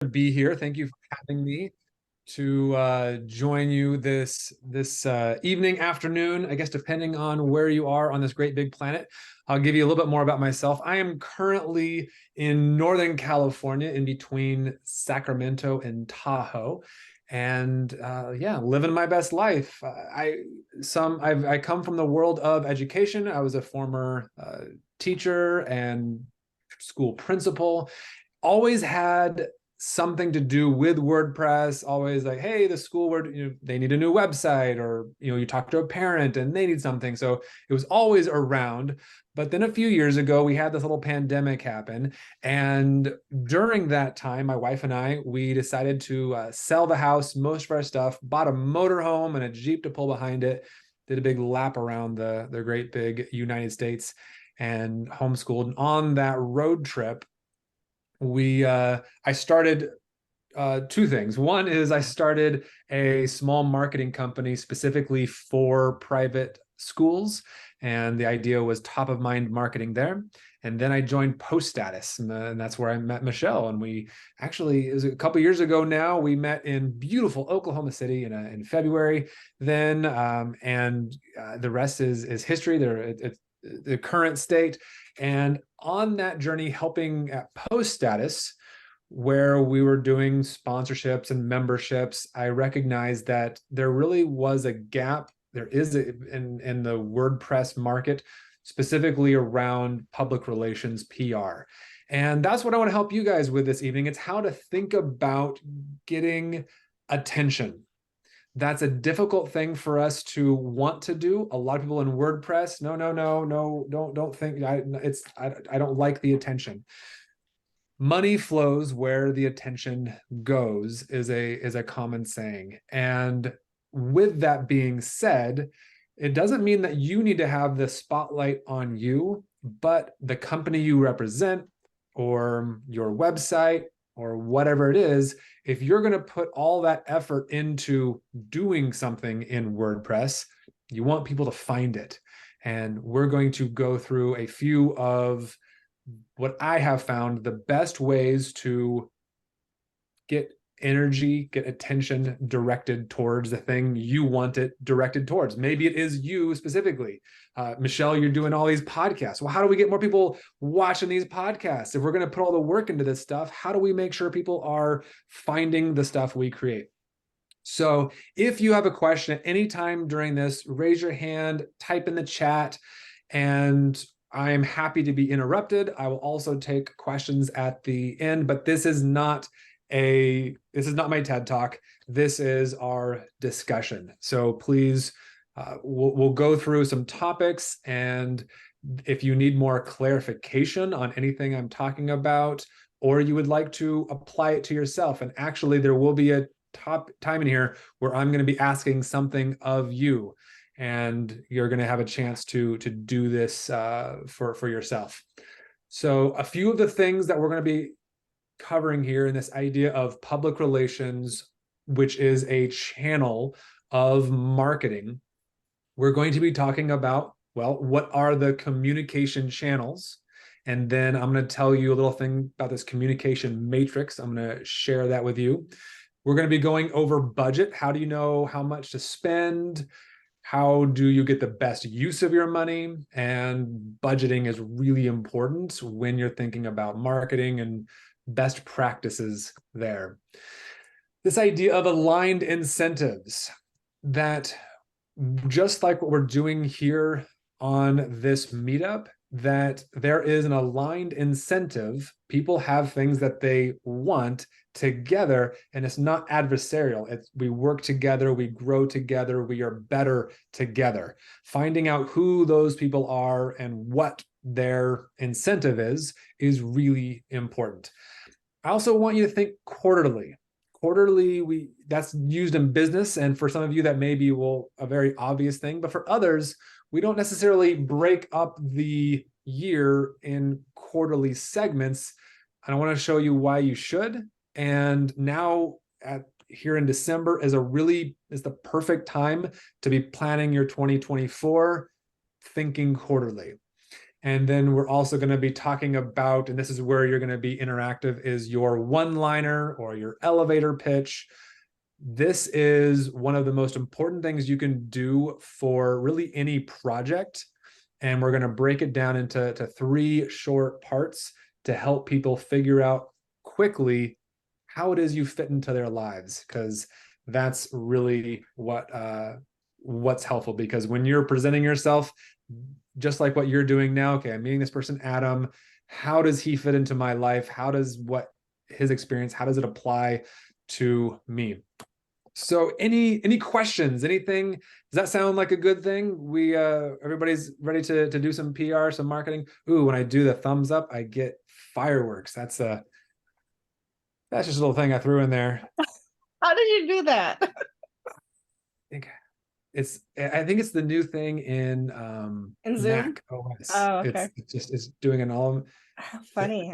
to be here. Thank you for having me to join you this evening, afternoon, I guess, depending on where you are on this great big planet. I'll give you a little bit more about myself. I am currently in Northern California, in between Sacramento and Tahoe, and yeah, living my best life. I come from the world of education. I was a former teacher and school principal. Always had something to do with WordPress, always like, hey, the school they need a new website, or you talk to a parent and they need something. So it was always around. But then a few years ago, we had this little pandemic happen. And during that time, my wife and we decided to sell the house, most of our stuff, bought a motorhome and a Jeep to pull behind it, did a big lap around the great big United States and homeschooled. And on that road trip, I started two things. One is I started a small marketing company specifically for private schools, and the idea was top of mind marketing there. And then I joined Post Status, and that's where I met Michelle. And we actually, it was a couple years ago now, we met in beautiful Oklahoma City in February. Then the rest is history. It's the current state. And on that journey, helping at Post Status, where we were doing sponsorships and memberships, I recognized that there really was a gap. There is in the WordPress market, specifically around public relations, PR. And that's what I want to help you guys with this evening. It's how to think about getting attention. That's a difficult thing for us to want to do. A lot of people in WordPress, no, don't think I don't like the attention. Money flows where the attention goes is a common saying. And with that being said, it doesn't mean that you need to have the spotlight on you, but the company you represent or your website or whatever it is. If you're going to put all that effort into doing something in WordPress, you want people to find it. And we're going to go through a few of what I have found the best ways to get energy, get attention directed towards the thing you want it directed towards. Maybe it is you specifically. Michelle, you're doing all these podcasts. Well, how do we get more people watching these podcasts? If we're going to put all the work into this stuff, how do we make sure people are finding the stuff we create? So if you have a question at any time during this, raise your hand, type in the chat, and I am happy to be interrupted. I will also take questions at the end, but this is not my TED Talk. This is our discussion. So please, we'll go through some topics, and if you need more clarification on anything I'm talking about, or you would like to apply it to yourself, and actually there will be a top time in here where I'm going to be asking something of you, and you're going to have a chance to do this for yourself. So a few of the things that we're going to be covering here in this idea of public relations, which is a channel of marketing, we're going to be talking about, well, what are the communication channels? And then I'm going to tell you a little thing about this communication matrix. I'm going to share that with you. We're going to be going over budget. How do you know how much to spend? How do you get the best use of your money? And budgeting is really important when you're thinking about marketing and best practices there. This idea of aligned incentives, that just like what we're doing here on this meetup, that there is an aligned incentive. People have things that they want together, and it's not adversarial. We work together, we grow together, we are better together. Finding out who those people are and what their incentive is really important. I also want you to think quarterly. Quarterly, that's used in business, and for some of you that may be a very obvious thing, but for others, we don't necessarily break up the year in quarterly segments. And I want to show you why you should. And now here in December is the perfect time to be planning your 2024, thinking quarterly. And then we're also going to be talking about, and this is where you're going to be interactive, is your one-liner or your elevator pitch. This is one of the most important things you can do for really any project. And we're going to break it down into 3 short parts to help people figure out quickly how it is you fit into their lives, because that's really what's helpful. Because when you're presenting yourself, just like what you're doing now, okay, I'm meeting this person, Adam, how does he fit into my life? How does his experience, how does it apply to me? So any questions, anything? Does that sound like a good thing? We everybody's ready to do some PR, some marketing. Ooh, when I do the thumbs up, I get fireworks. That's just a little thing I threw in there. How did you do that? I think it's the new thing in In Zoom? Mac OS. Oh, okay. It's doing an all. Oh, funny.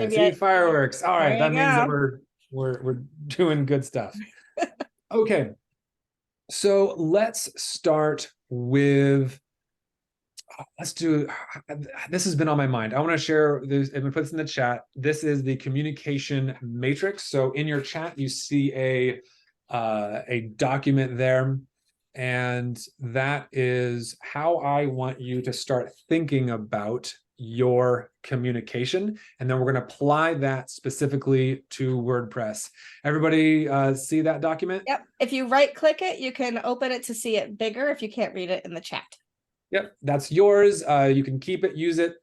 See, fireworks. All There right, you that means that go. we're doing good stuff. Okay, so let's start with. Let's do. This has been on my mind. I want to share this. I'm gonna put this in the chat. This is the communication matrix. So in your chat, you see a document there, and that is how I want you to start thinking about your communication. And then we're going to apply that specifically to WordPress. Everybody see that document? Yep. If you right click it, you can open it to see it bigger if you can't read it in the chat. Yep, that's yours. You can keep it, use it,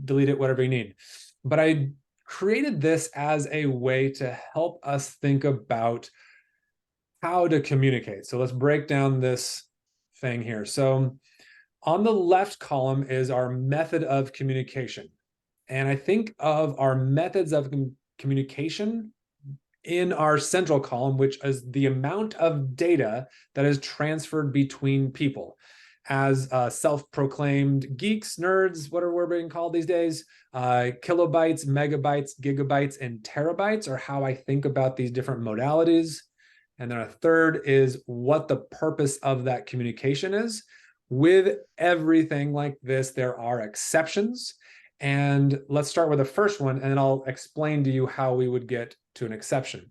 delete it, whatever you need. But I created this as a way to help us think about how to communicate. So let's break down this thing here. So on the left column is our method of communication. And I think of our methods of communication in our central column, which is the amount of data that is transferred between people. As self-proclaimed geeks, nerds, what are we being called these days? Kilobytes, megabytes, gigabytes, and terabytes are how I think about these different modalities. And then a third is what the purpose of that communication is. With everything like this, there are exceptions. And let's start with the first one, and then I'll explain to you how we would get to an exception.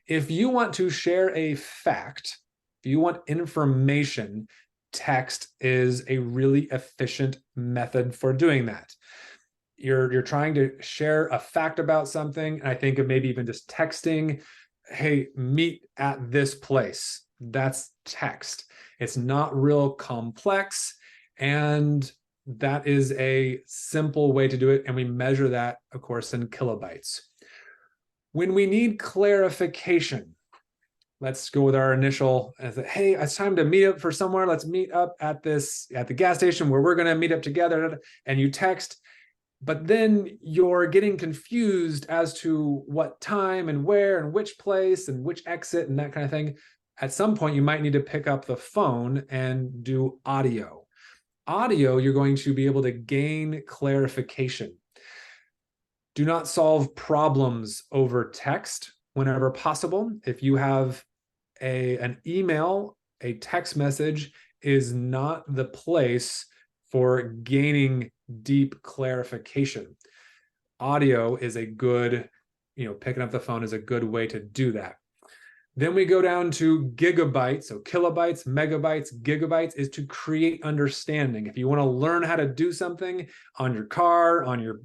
If you want to share a fact, if you want information, text is a really efficient method for doing that. You're trying to share a fact about something, and I think of maybe even just texting, hey, meet at this place. That's text. It's not real complex, and that is a simple way to do it, and we measure that, of course, in kilobytes. When we need clarification, let's go with our initial, hey, it's time to meet up for somewhere. Let's meet up at the gas station where we're going to meet up together. And you text, but then you're getting confused as to what time and where and which place and which exit and that kind of thing. At some point, you might need to pick up the phone and do audio. Audio, you're going to be able to gain clarification. Do not solve problems over text whenever possible. If you have an email, a text message is not the place for gaining deep clarification. Audio is a good, picking up the phone is a good way to do that. Then we go down to gigabytes. So kilobytes, megabytes, gigabytes is to create understanding. If you want to learn how to do something on your car, on your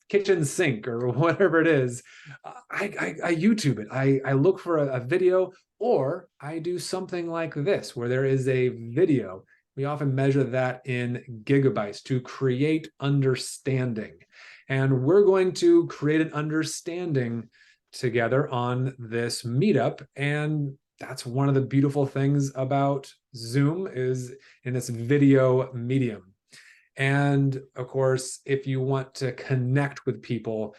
kitchen sink, or whatever it is, I YouTube it. I look for a video, or I do something like this where there is a video. We often measure that in gigabytes to create understanding. And we're going to create an understanding together on this meetup. And that's one of the beautiful things about Zoom is in this video medium. And of course, if you want to connect with people,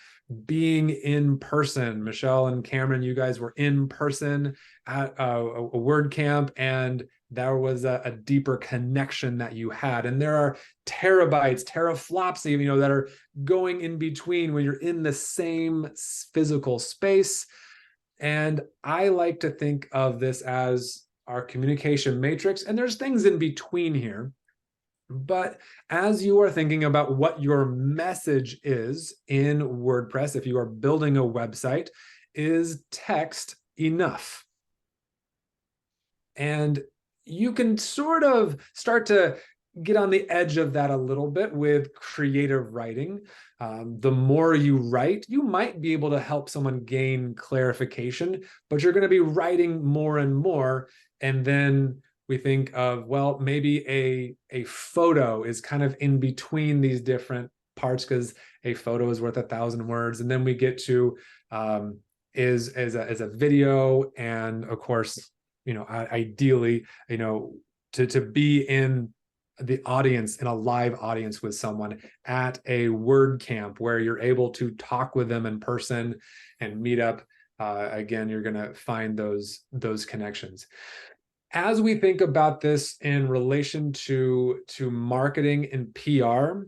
being in person, Michelle and Cameron, you guys were in person at a WordCamp, and there was a deeper connection that you had. And there are terabytes, teraflops, that are going in between when you're in the same physical space. And I like to think of this as our communication matrix. And there's things in between here. But as you are thinking about what your message is in WordPress, if you are building a website, is text enough? And you can sort of start to get on the edge of that a little bit with creative writing. The more you write, you might be able to help someone gain clarification, but you're going to be writing more and more. And then we think of, well, maybe a photo is kind of in between these different parts, because a photo is worth 1,000 words. And then we get to is a video, and of course, ideally, to be in the audience, in a live audience with someone at a WordCamp where you're able to talk with them in person, and Meetup. Again, you're going to find those connections. As we think about this in relation to marketing and PR,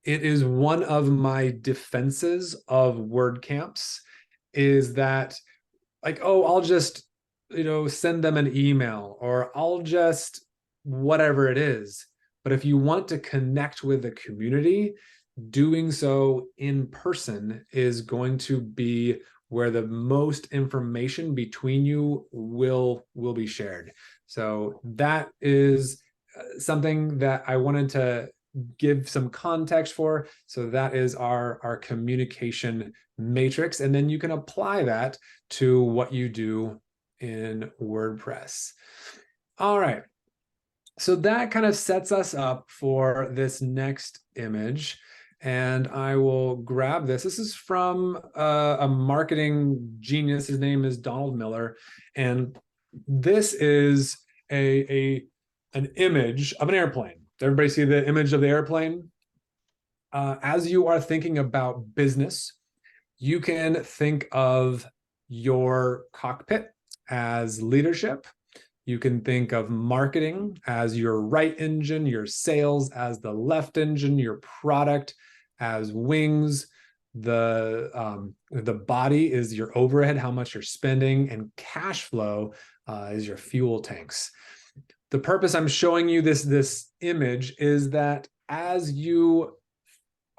it is one of my defenses of WordCamps is that, like, oh, I'll just send them an email, or I'll just whatever it is. But if you want to connect with the community, doing so in person is going to be where the most information between you will be shared. So that is something that I wanted to give some context for. So that is our communication matrix. And then you can apply that to what you do in WordPress. All right. So that kind of sets us up for this next image. And I will grab this. This is from a marketing genius. His name is Donald Miller. And this is an image of an airplane. Does everybody see the image of the airplane? As you are thinking about business, you can think of your cockpit as leadership. You can think of marketing as your right engine, your sales as the left engine, your product as wings. The body is your overhead, how much you're spending, and cash flow is your fuel tanks. The purpose I'm showing you this image is that as you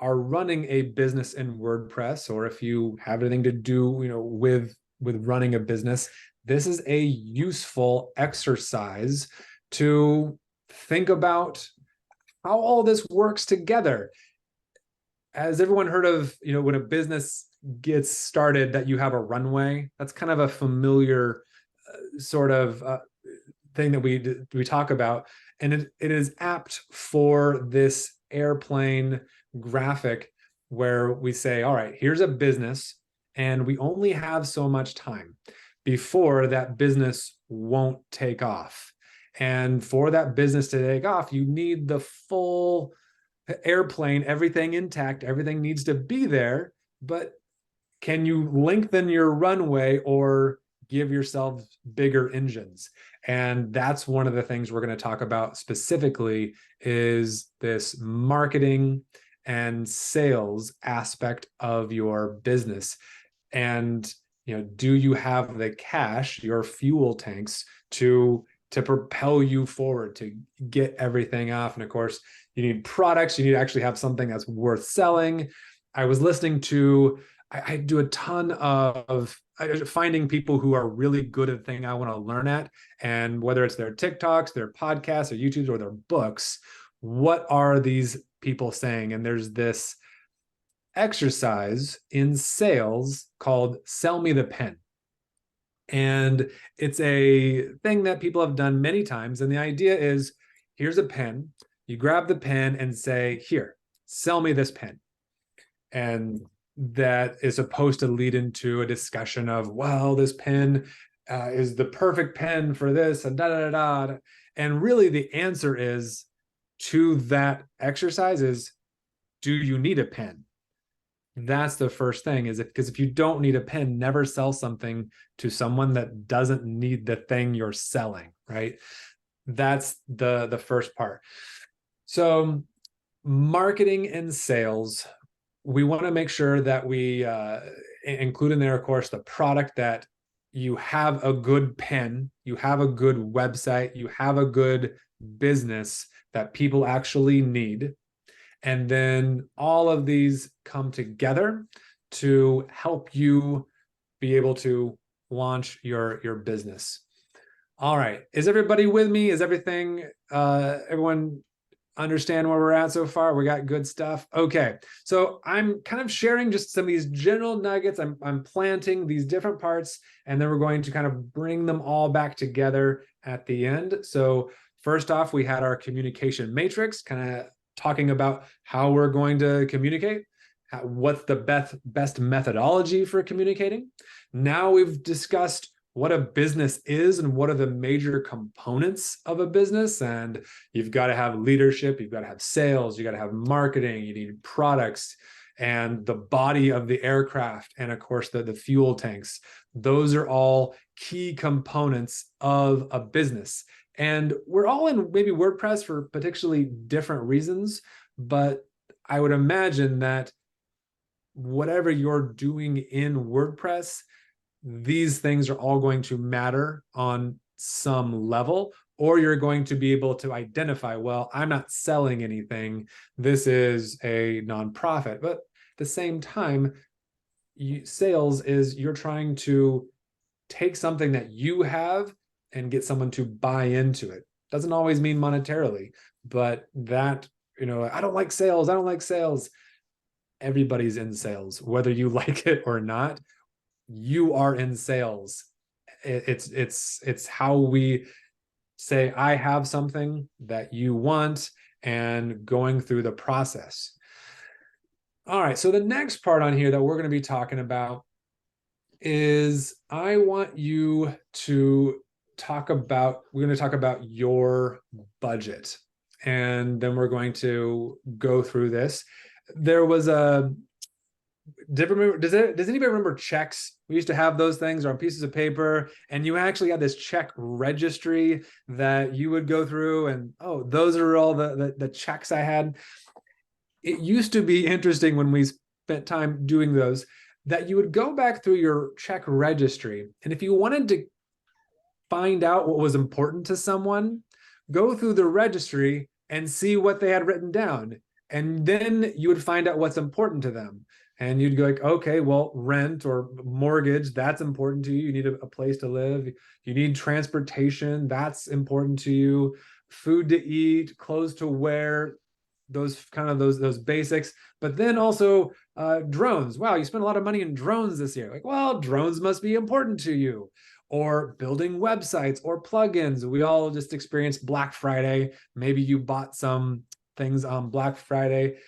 are running a business in WordPress, or if you have anything to do with running a business, this is a useful exercise to think about how all this works together. Has everyone heard of, when a business gets started, that you have a runway? That's kind of a familiar sort of thing that we talk about. And it is apt for this airplane graphic where we say, all right, here's a business, and we only have so much time before that business won't take off. And for that business to take off, you need the full airplane, everything intact, everything needs to be there. But can you lengthen your runway or give yourself bigger engines? And that's one of the things we're going to talk about specifically, is this marketing and sales aspect of your business. And do you have the cash, your fuel tanks, to propel you forward, to get everything off? And of course, you need products. You need to actually have something that's worth selling. I was listening to, I do a ton of finding people who are really good at the thing I want to learn at. And whether it's their TikToks, their podcasts, or YouTubes, or their books, what are these people saying? And there's this exercise in sales called Sell Me the Pen. And it's a thing that people have done many times. And the idea is, here's a pen. You grab the pen and say, here, sell me this pen. And that is supposed to lead into a discussion of, well, this pen is the perfect pen for this, and da da da da. And really the answer is to that exercise is, do you need a pen? That's the first thing, is because if you don't need a pen, never sell something to someone that doesn't need the thing you're selling, right? That's the first part. So marketing and sales, we want to make sure that we include in there, of course, the product, that you have a good pen, you have a good website, you have a good business that people actually need. And then all of these come together to help you be able to launch your business. All right. Is everybody with me? Is everything, everyone understand where we're at so far? We got good stuff. Okay. So I'm kind of sharing just some of these general nuggets. I'm planting these different parts, and then we're going to kind of bring them all back together at the end. So first off, we had our communication matrix, kind of talking about how we're going to communicate, what's the best methodology for communicating. Now we've discussed what a business is and what are the major components of a business. And you've got to have leadership, you've got to have sales, you got to have marketing, you need products, and the body of the aircraft, and of course the fuel tanks. Those are all key components of a business. And we're all in maybe WordPress for potentially different reasons, but I would imagine that whatever you're doing in WordPress, these things are all going to matter on some level, or you're going to be able to identify, well, I'm not selling anything. This is a nonprofit. But at the same time, sales is you're trying to take something that you have and get someone to buy into it. Doesn't always mean monetarily, but that, I don't like sales. I don't like sales. Everybody's in sales, whether you like it or not. You are in sales. It's how we say, I have something that you want, and going through the process. All right, so the next part on here that we're going to be talking about is I want you to we're going to talk about your budget, and then we're going to go through this. There was does anybody remember checks? We used to have those things on pieces of paper, and you actually had this check registry that you would go through, and those are all the checks I had. It used to be interesting when we spent time doing those, that you would go back through your check registry, and if you wanted to find out what was important to someone, go through the registry and see what they had written down, and then you would find out what's important to them. And you'd go like, okay, well, rent or mortgage, that's important to you. You need a place to live. You need transportation, that's important to you. Food to eat, clothes to wear, those basics. But then also drones. Wow, you spent a lot of money in drones this year. Like, well, drones must be important to you. Or building websites or plugins. We all just experienced Black Friday. Maybe you bought some things on Black Friday.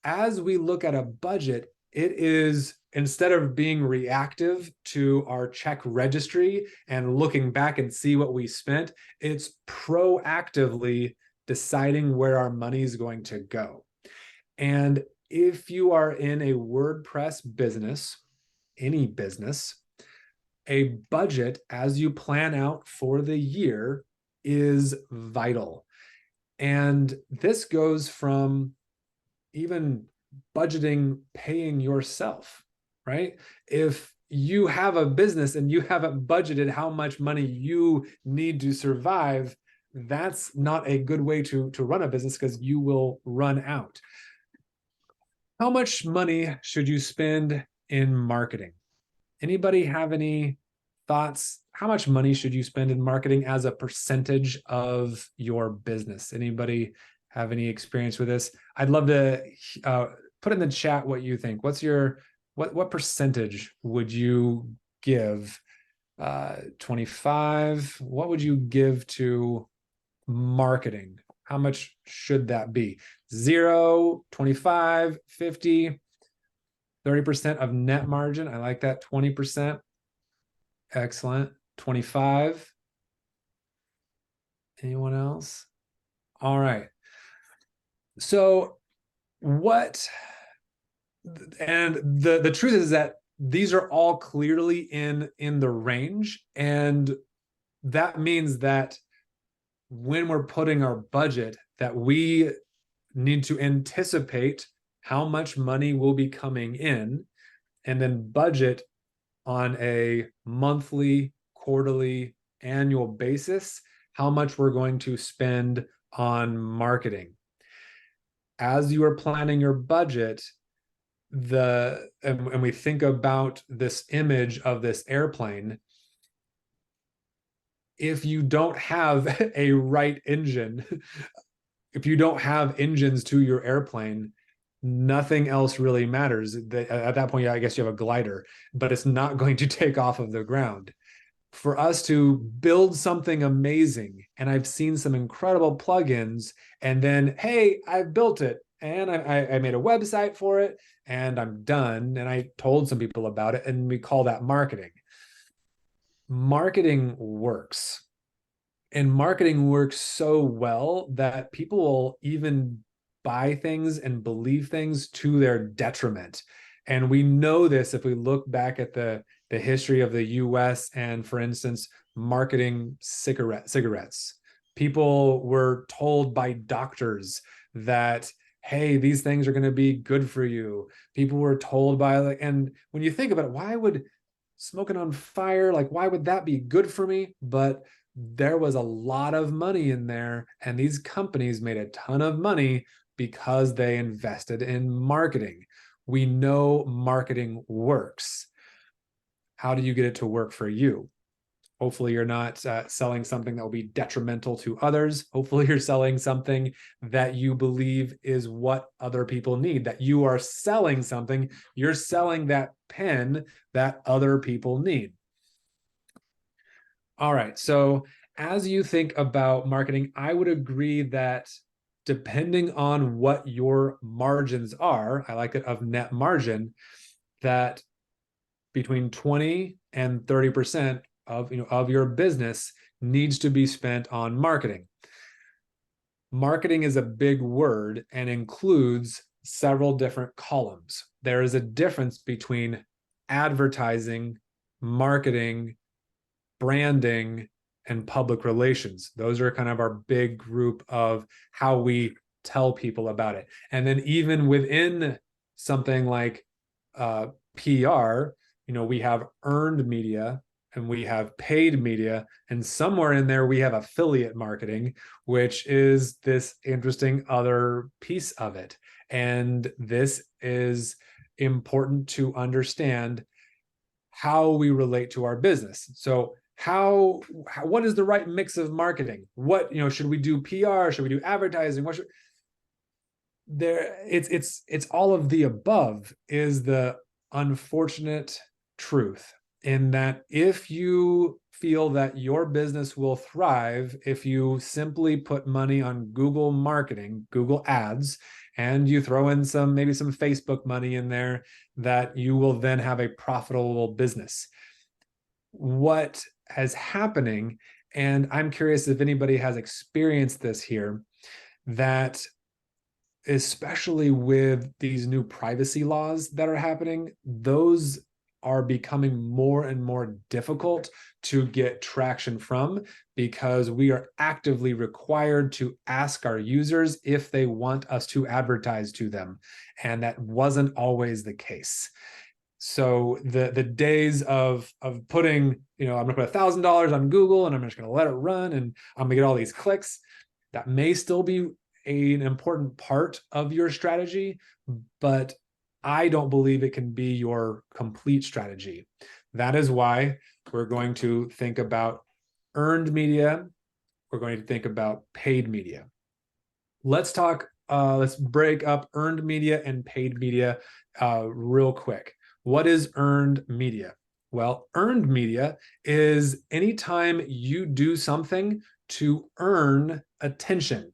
As we look at a budget, it is, instead of being reactive to our check registry and looking back and see what we spent, it's proactively deciding where our money is going to go. And if you are in a WordPress business, any business, a budget as you plan out for the year is vital. And this goes from even budgeting paying yourself, right? If you have a business and you haven't budgeted how much money you need to survive, that's not a good way to run a business, because you will run out. How much money should you spend in marketing? Anybody have any thoughts? How much money should you spend in marketing as a percentage of your business? Anybody have any experience with this? I'd love to put in the chat what you think. What's your what percentage would you give? 25. What would you give to marketing? How much should that be? 0, 25, 50, 30% of net margin. I like that. 20%. Excellent. 25. Anyone else? All right. So the truth is that these are all clearly in the range, and that means that when we're putting our budget, that we need to anticipate how much money will be coming in, and then budget on a monthly, quarterly, annual basis how much we're going to spend on marketing. As you are planning your budget, and we think about this image of this airplane, if you don't have a right engine, if you don't have engines to your airplane, nothing else really matters. At that point, yeah, I guess you have a glider, but it's not going to take off of the ground. For us to build something amazing, and I've seen some incredible plugins, and then, hey, I've built it, and I made a website for it, and I'm done. And I told some people about it, and we call that marketing. Marketing works. And marketing works so well that people will even buy things and believe things to their detriment. And we know this if we look back at the history of the US and, for instance, marketing cigarettes. People were told by doctors that, hey, these things are going to be good for you. People were told by, and when you think about it, why would smoking on fire, like, why would that be good for me? But there was a lot of money in there, and these companies made a ton of money because they invested in marketing. We know marketing works. How do you get it to work for you? Hopefully you're not selling something that will be detrimental to others. Hopefully you're selling something that you believe is what other people need, that you are selling something. You're selling that pen that other people need. All right. So as you think about marketing, I would agree that depending on what your margins are, I like it of net margin, that between 20 and 30% of your business needs to be spent on marketing. Marketing is a big word and includes several different columns. There is a difference between advertising, marketing, branding, and public relations. Those are kind of our big group of how we tell people about it. And then even within something like PR, we have earned media and we have paid media, and somewhere in there we have affiliate marketing, which is this interesting other piece of it. And this is important to understand how we relate to our business. So what is the right mix of marketing? What, should we do PR? Should we do advertising? What should it's all of the above is the unfortunate truth, in that if you feel that your business will thrive if you simply put money on Google marketing, Google ads, and you throw in maybe some Facebook money in there, that you will then have a profitable business. What is happening, and I'm curious if anybody has experienced this here, that especially with these new privacy laws that are happening, those are becoming more and more difficult to get traction from, because we are actively required to ask our users if they want us to advertise to them. And that wasn't always the case. So the days of putting, I'm gonna put $1,000 on Google and I'm just gonna let it run and I'm gonna get all these clicks, that may still be an important part of your strategy, but I don't believe it can be your complete strategy. That is why we're going to think about earned media. We're going to think about paid media. Let's break up earned media and paid media real quick. What is earned media? Well, earned media is anytime you do something to earn attention,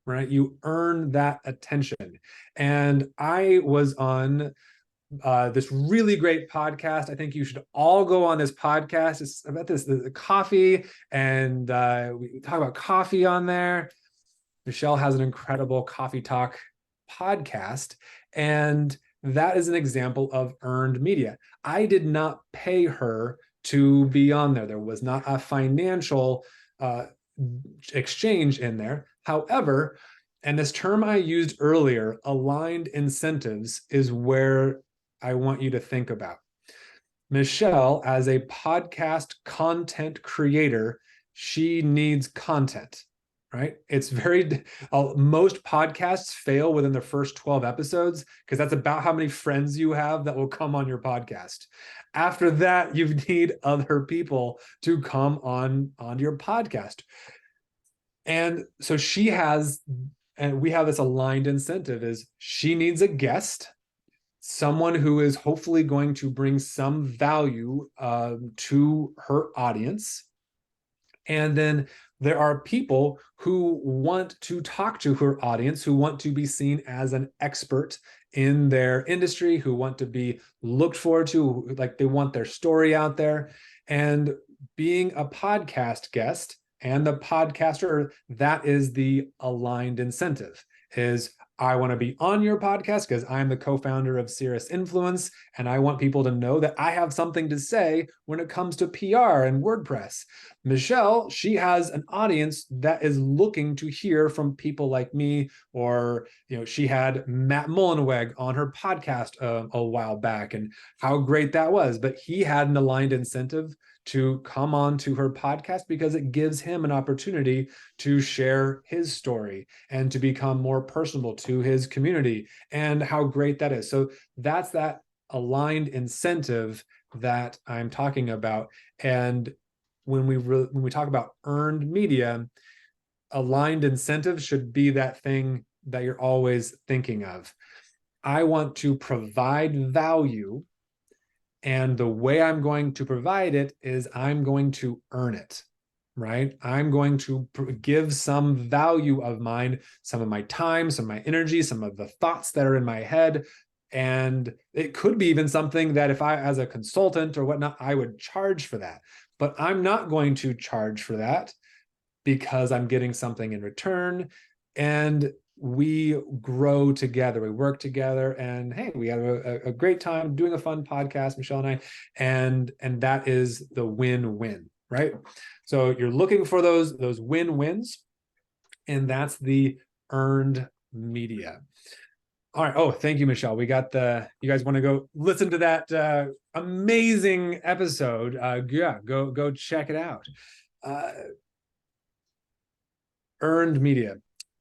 right? You earn that attention. And I was on this really great podcast. I think you should all go on this podcast. It's about the coffee, and we talk about coffee on there. Michelle has an incredible coffee talk podcast, and that is an example of earned media. I did not pay her to be on there. There was not a financial exchange in there. However, and this term I used earlier, aligned incentives, is where I want you to think about. Michelle, as a podcast content creator, she needs content, right? It's very, most podcasts fail within the first 12 episodes because that's about how many friends you have that will come on your podcast. After that, you need other people to come onto your podcast. And so she has, and we have this aligned incentive is she needs a guest, someone who is hopefully going to bring some value to her audience. And then there are people who want to talk to her audience, who want to be seen as an expert in their industry, who want to be looked forward to, like they want their story out there. And being a podcast guest and the podcaster, that is the aligned incentive, is I want to be on your podcast because I'm the co-founder of Cirrus Influence, and I want people to know that I have something to say when it comes to PR and WordPress. Michelle, she has an audience that is looking to hear from people like me, or she had Matt Mullenweg on her podcast a while back, and how great that was. But he had an aligned incentive to come on to her podcast because it gives him an opportunity to share his story and to become more personable to his community, and how great that is. So that's that aligned incentive that I'm talking about. And when we talk about earned media, aligned incentive should be that thing that you're always thinking of. I want to provide value, and the way I'm going to provide it is I'm going to earn it, right? I'm going to give some value of mine, some of my time, some of my energy, some of the thoughts that are in my head. And it could be even something that if I, as a consultant or whatnot, I would charge for that. But I'm not going to charge for that because I'm getting something in return. And we grow together, we work together, and hey, we have a great time doing a fun podcast, Michelle and I, and that is the win-win, right? So you're looking for those win-wins, and that's the earned media. All right. Oh, thank you, Michelle. We got you guys want to go listen to that amazing episode? Yeah, go check it out. Earned media.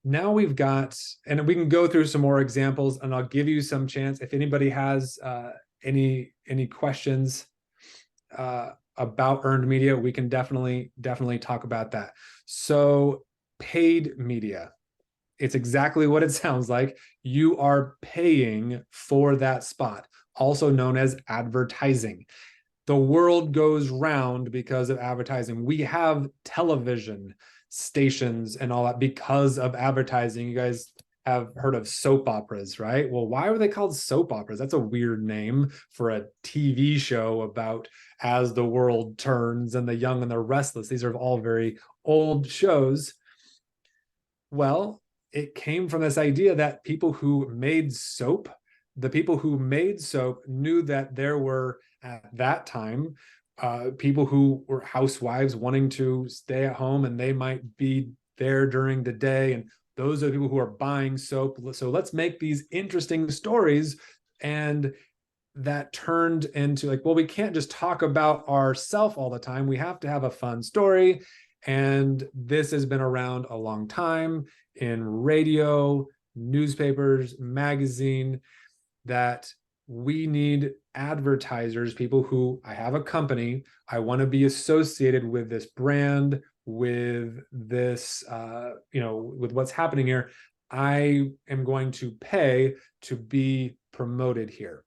Now we've got, and we can go through some more examples, and I'll give you some chance if anybody has any questions about earned media. We can definitely talk about that. So paid media, it's exactly what it sounds like. You are paying for that spot, also known as advertising. The world goes round because of advertising. We have television stations and all that because of advertising. You guys have heard of soap operas, right? Well, why were they called soap operas? That's a weird name for a TV show about as the world turns and the young and the restless. These are all very old shows. Well, it came from this idea that people who made soap, the people who made soap knew that there were, at that time, people who were housewives wanting to stay at home, and they might be there during the day, and those are the people who are buying soap. So let's make these interesting stories. And that turned into like, well, we can't just talk about ourselves all the time. We have to have a fun story. And this has been around a long time in radio, newspapers, magazine, that we need advertisers, people who, I have a company, I want to be associated with this brand, with this, with what's happening here. I am going to pay to be promoted here.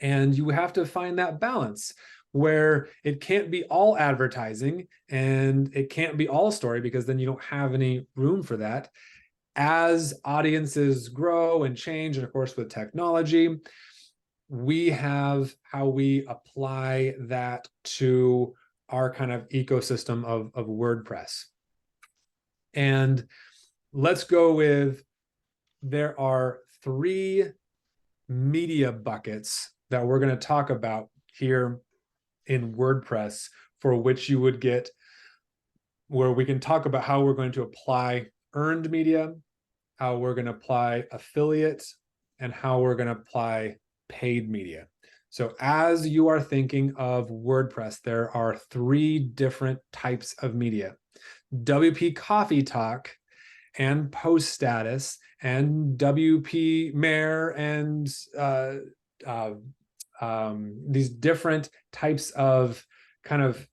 And you have to find that balance where it can't be all advertising and it can't be all story, because then you don't have any room for that. As audiences grow and change, and of course with technology, we have how we apply that to our kind of ecosystem of WordPress. And let's go with, there are 3 media buckets that we're going to talk about here in WordPress, for which you would get, where we can talk about how we're going to apply earned media, how we're going to apply affiliate, and how we're going to apply paid media. So as you are thinking of WordPress, there are 3 different types of media. WP Coffee Talk and Post Status and WP Mayor and these different types of kind of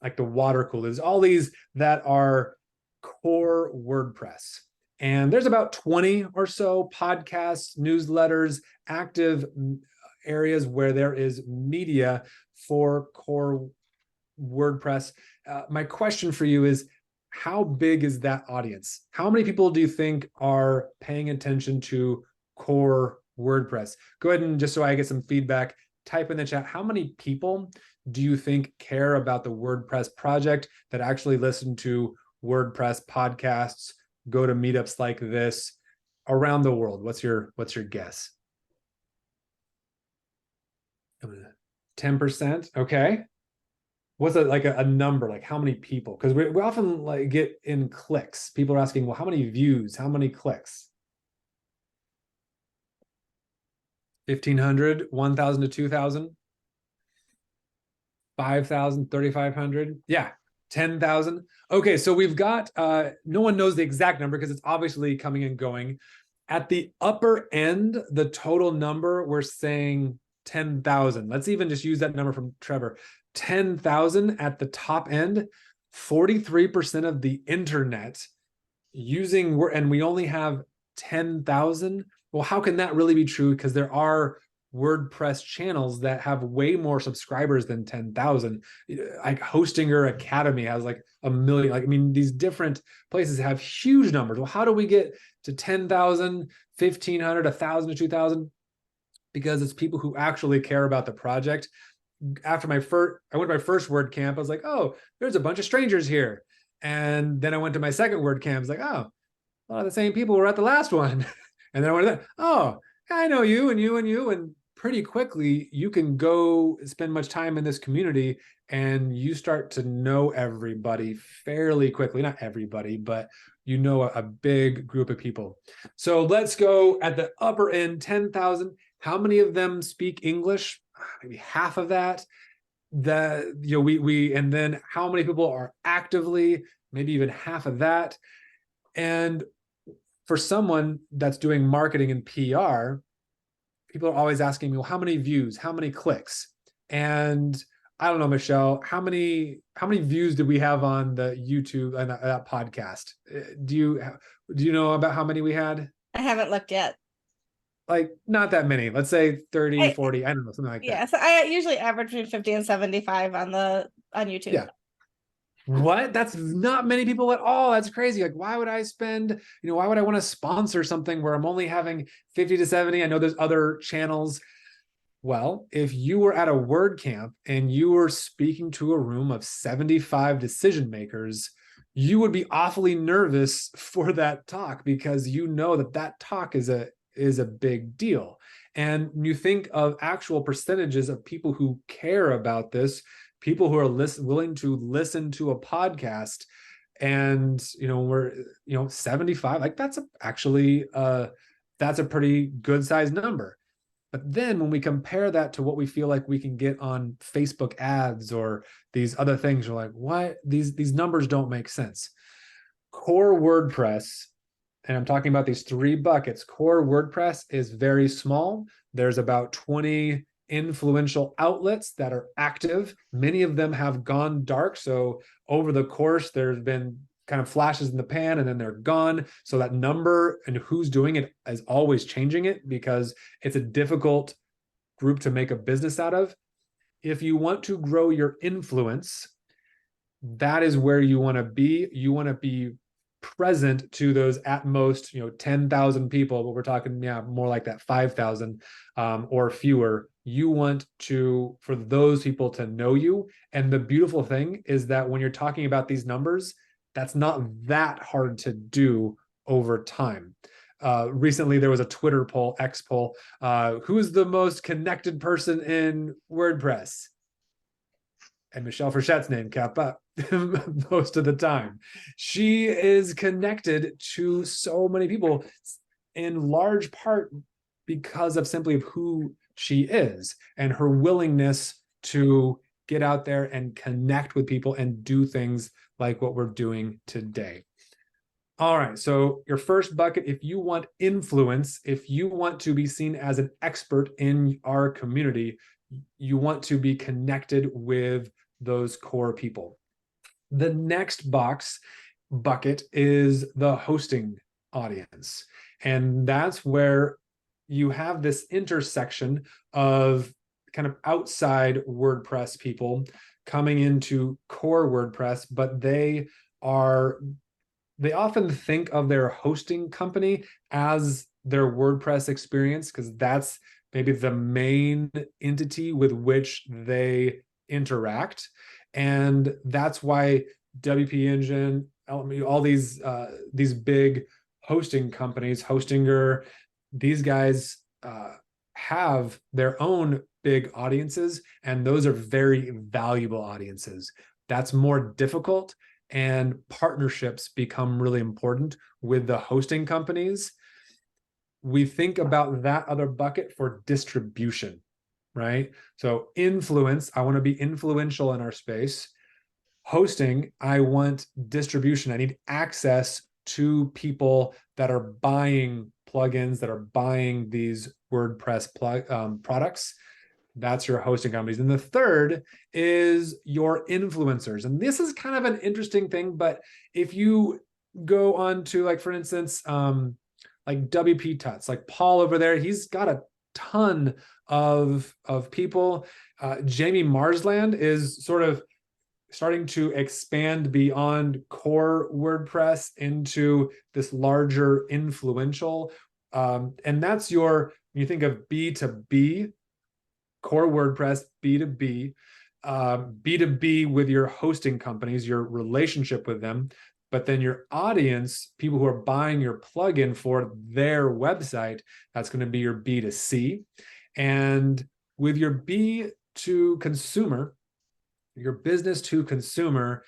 like the water coolers, all these that are core WordPress. And there's about 20 or so podcasts, newsletters, active areas where there is media for core WordPress. My question for you is, how big is that audience? How many people do you think are paying attention to core WordPress? Go ahead and, just so I get some feedback, type in the chat, how many people do you think care about the WordPress project, that actually listen to WordPress podcasts, go to meetups like this around the world? What's your guess? 10%. Okay. What's like a number, like how many people? Because we often like get in clicks. People are asking, well, how many views? How many clicks? 1,500, 1,000 to 2,000, 5,000, 3,500. Yeah, 10,000. Okay, so we've got, no one knows the exact number because it's obviously coming and going. At the upper end, the total number, we're saying 10,000. Let's even just use that number from Trevor. 10,000 at the top end, 43% of the internet using, and we only have 10,000. Well, how can that really be true? Because there are WordPress channels that have way more subscribers than 10,000. Like Hostinger Academy has like 1 million. Like, I mean, these different places have huge numbers. Well, how do we get to 10,000, 1,500, 1,000 to 2,000? Because it's people who actually care about the project. After I went to my first WordCamp, I was like, oh, there's a bunch of strangers here. And then I went to my second WordCamp. I was like, oh, a lot of the same people were at the last one. And then I went to that, oh, I know you and you and you. And pretty quickly, you can go spend much time in this community and you start to know everybody fairly quickly. Not everybody, but you know a big group of people. So let's go at the upper end, 10,000. How many of them speak English? Maybe half of that. And then how many people are actively, maybe even half of that. And for someone that's doing marketing and PR, people are always asking me, well, how many views, how many clicks? And I don't know, Michelle, how many views did we have on the YouTube and that podcast? Do you know about how many we had? I haven't looked yet. Like not that many. Let's say 30, 40, I don't know, something like that. Yeah, so I usually average between 50 and 75 on YouTube. Yeah. What? That's not many people at all. That's crazy. Like, why would I spend, why would I want to sponsor something where I'm only having 50 to 70? I know there's other channels. Well, if you were at a WordCamp and you were speaking to a room of 75 decision makers, you would be awfully nervous for that talk, because you know that talk is a big deal. And you think of actual percentages of people who care about this, people who are willing to listen to a podcast, and we're 75. Like that's a pretty good sized number. But then when we compare that to what we feel like we can get on Facebook ads or these other things, you're like, what? These numbers don't make sense. Core WordPress, and I'm talking about these 3 buckets. Core WordPress is very small. There's about 20 influential outlets that are active. Many of them have gone dark. So over the course, there's been kind of flashes in the pan and then they're gone. So that number and who's doing it is always changing it, because it's a difficult group to make a business out of. If you want to grow your influence, that is where you want to be. You want to be present to those at most 10,000 people, but we're talking more like that 5,000 or fewer. You want for those people to know you. And the beautiful thing is that when you're talking about these numbers, that's not that hard to do over time. Recently there was a Twitter poll, X poll, who's the most connected person in WordPress? And Michelle Frichette's name kept up most of the time. She is connected to so many people, in large part because of simply who she is and her willingness to get out there and connect with people and do things like what we're doing today. All right, so your first bucket, if you want influence, if you want to be seen as an expert in our community, you want to be connected with those core people. The next bucket is the hosting audience. And that's where you have this intersection of kind of outside WordPress people coming into core WordPress, but they often think of their hosting company as their WordPress experience, because that's maybe the main entity with which they interact. And that's why WP Engine, all these big hosting companies, Hostinger, these guys have their own big audiences, and those are very valuable audiences. That's more difficult, and partnerships become really important with the hosting companies. We think about that other bucket for distribution, right? So influence, I want to be influential in our space. Hosting, I want distribution. I need access to people that are buying plugins, that are buying these WordPress products. That's your hosting companies. And the third is your influencers. And this is kind of an interesting thing, but if you go on to, like, for instance, like WP Tuts, like Paul over there, he's got a ton of people. Jamie Marsland is sort of starting to expand beyond core WordPress into this larger influential. And that's when you think of B2B, core WordPress, B2B, B2B with your hosting companies, your relationship with them, but then your audience, people who are buying your plugin for their website, that's going to be your B2C. And with your B to consumer, your business to consumer,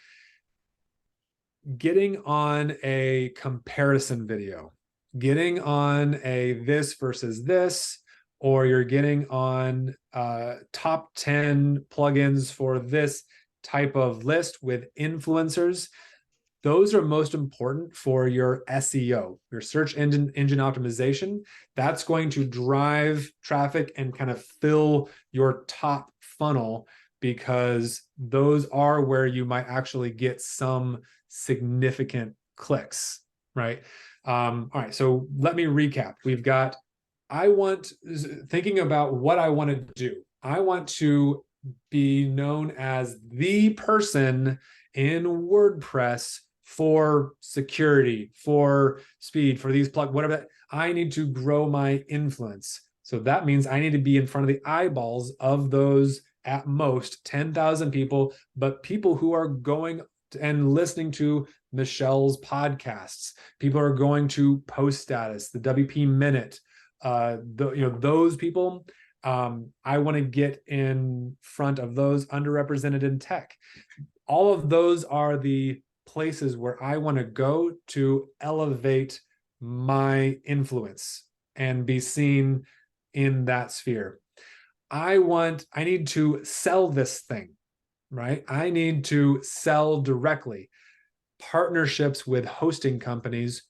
getting on a comparison video, getting on a this versus this, or you're getting on top 10 plugins for this type of list with influencers, those are most important for your SEO, your search engine optimization. That's going to drive traffic and kind of fill your top funnel, because those are where you might actually get some significant clicks, right? All right, so let me recap. We've got, thinking about what I want to do. I want to be known as the person in WordPress for security, for speed, for these whatever. I need to grow my influence. So that means I need to be in front of the eyeballs of those at most 10,000 people, but people who are going and listening to Michelle's podcasts, people are going to Post Status, the WP Minute, those people. I want to get in front of those underrepresented in tech. All of those are the places where I want to go to elevate my influence and be seen in that sphere. I need to sell this thing, right? I need to sell directly. Partnerships with hosting companies,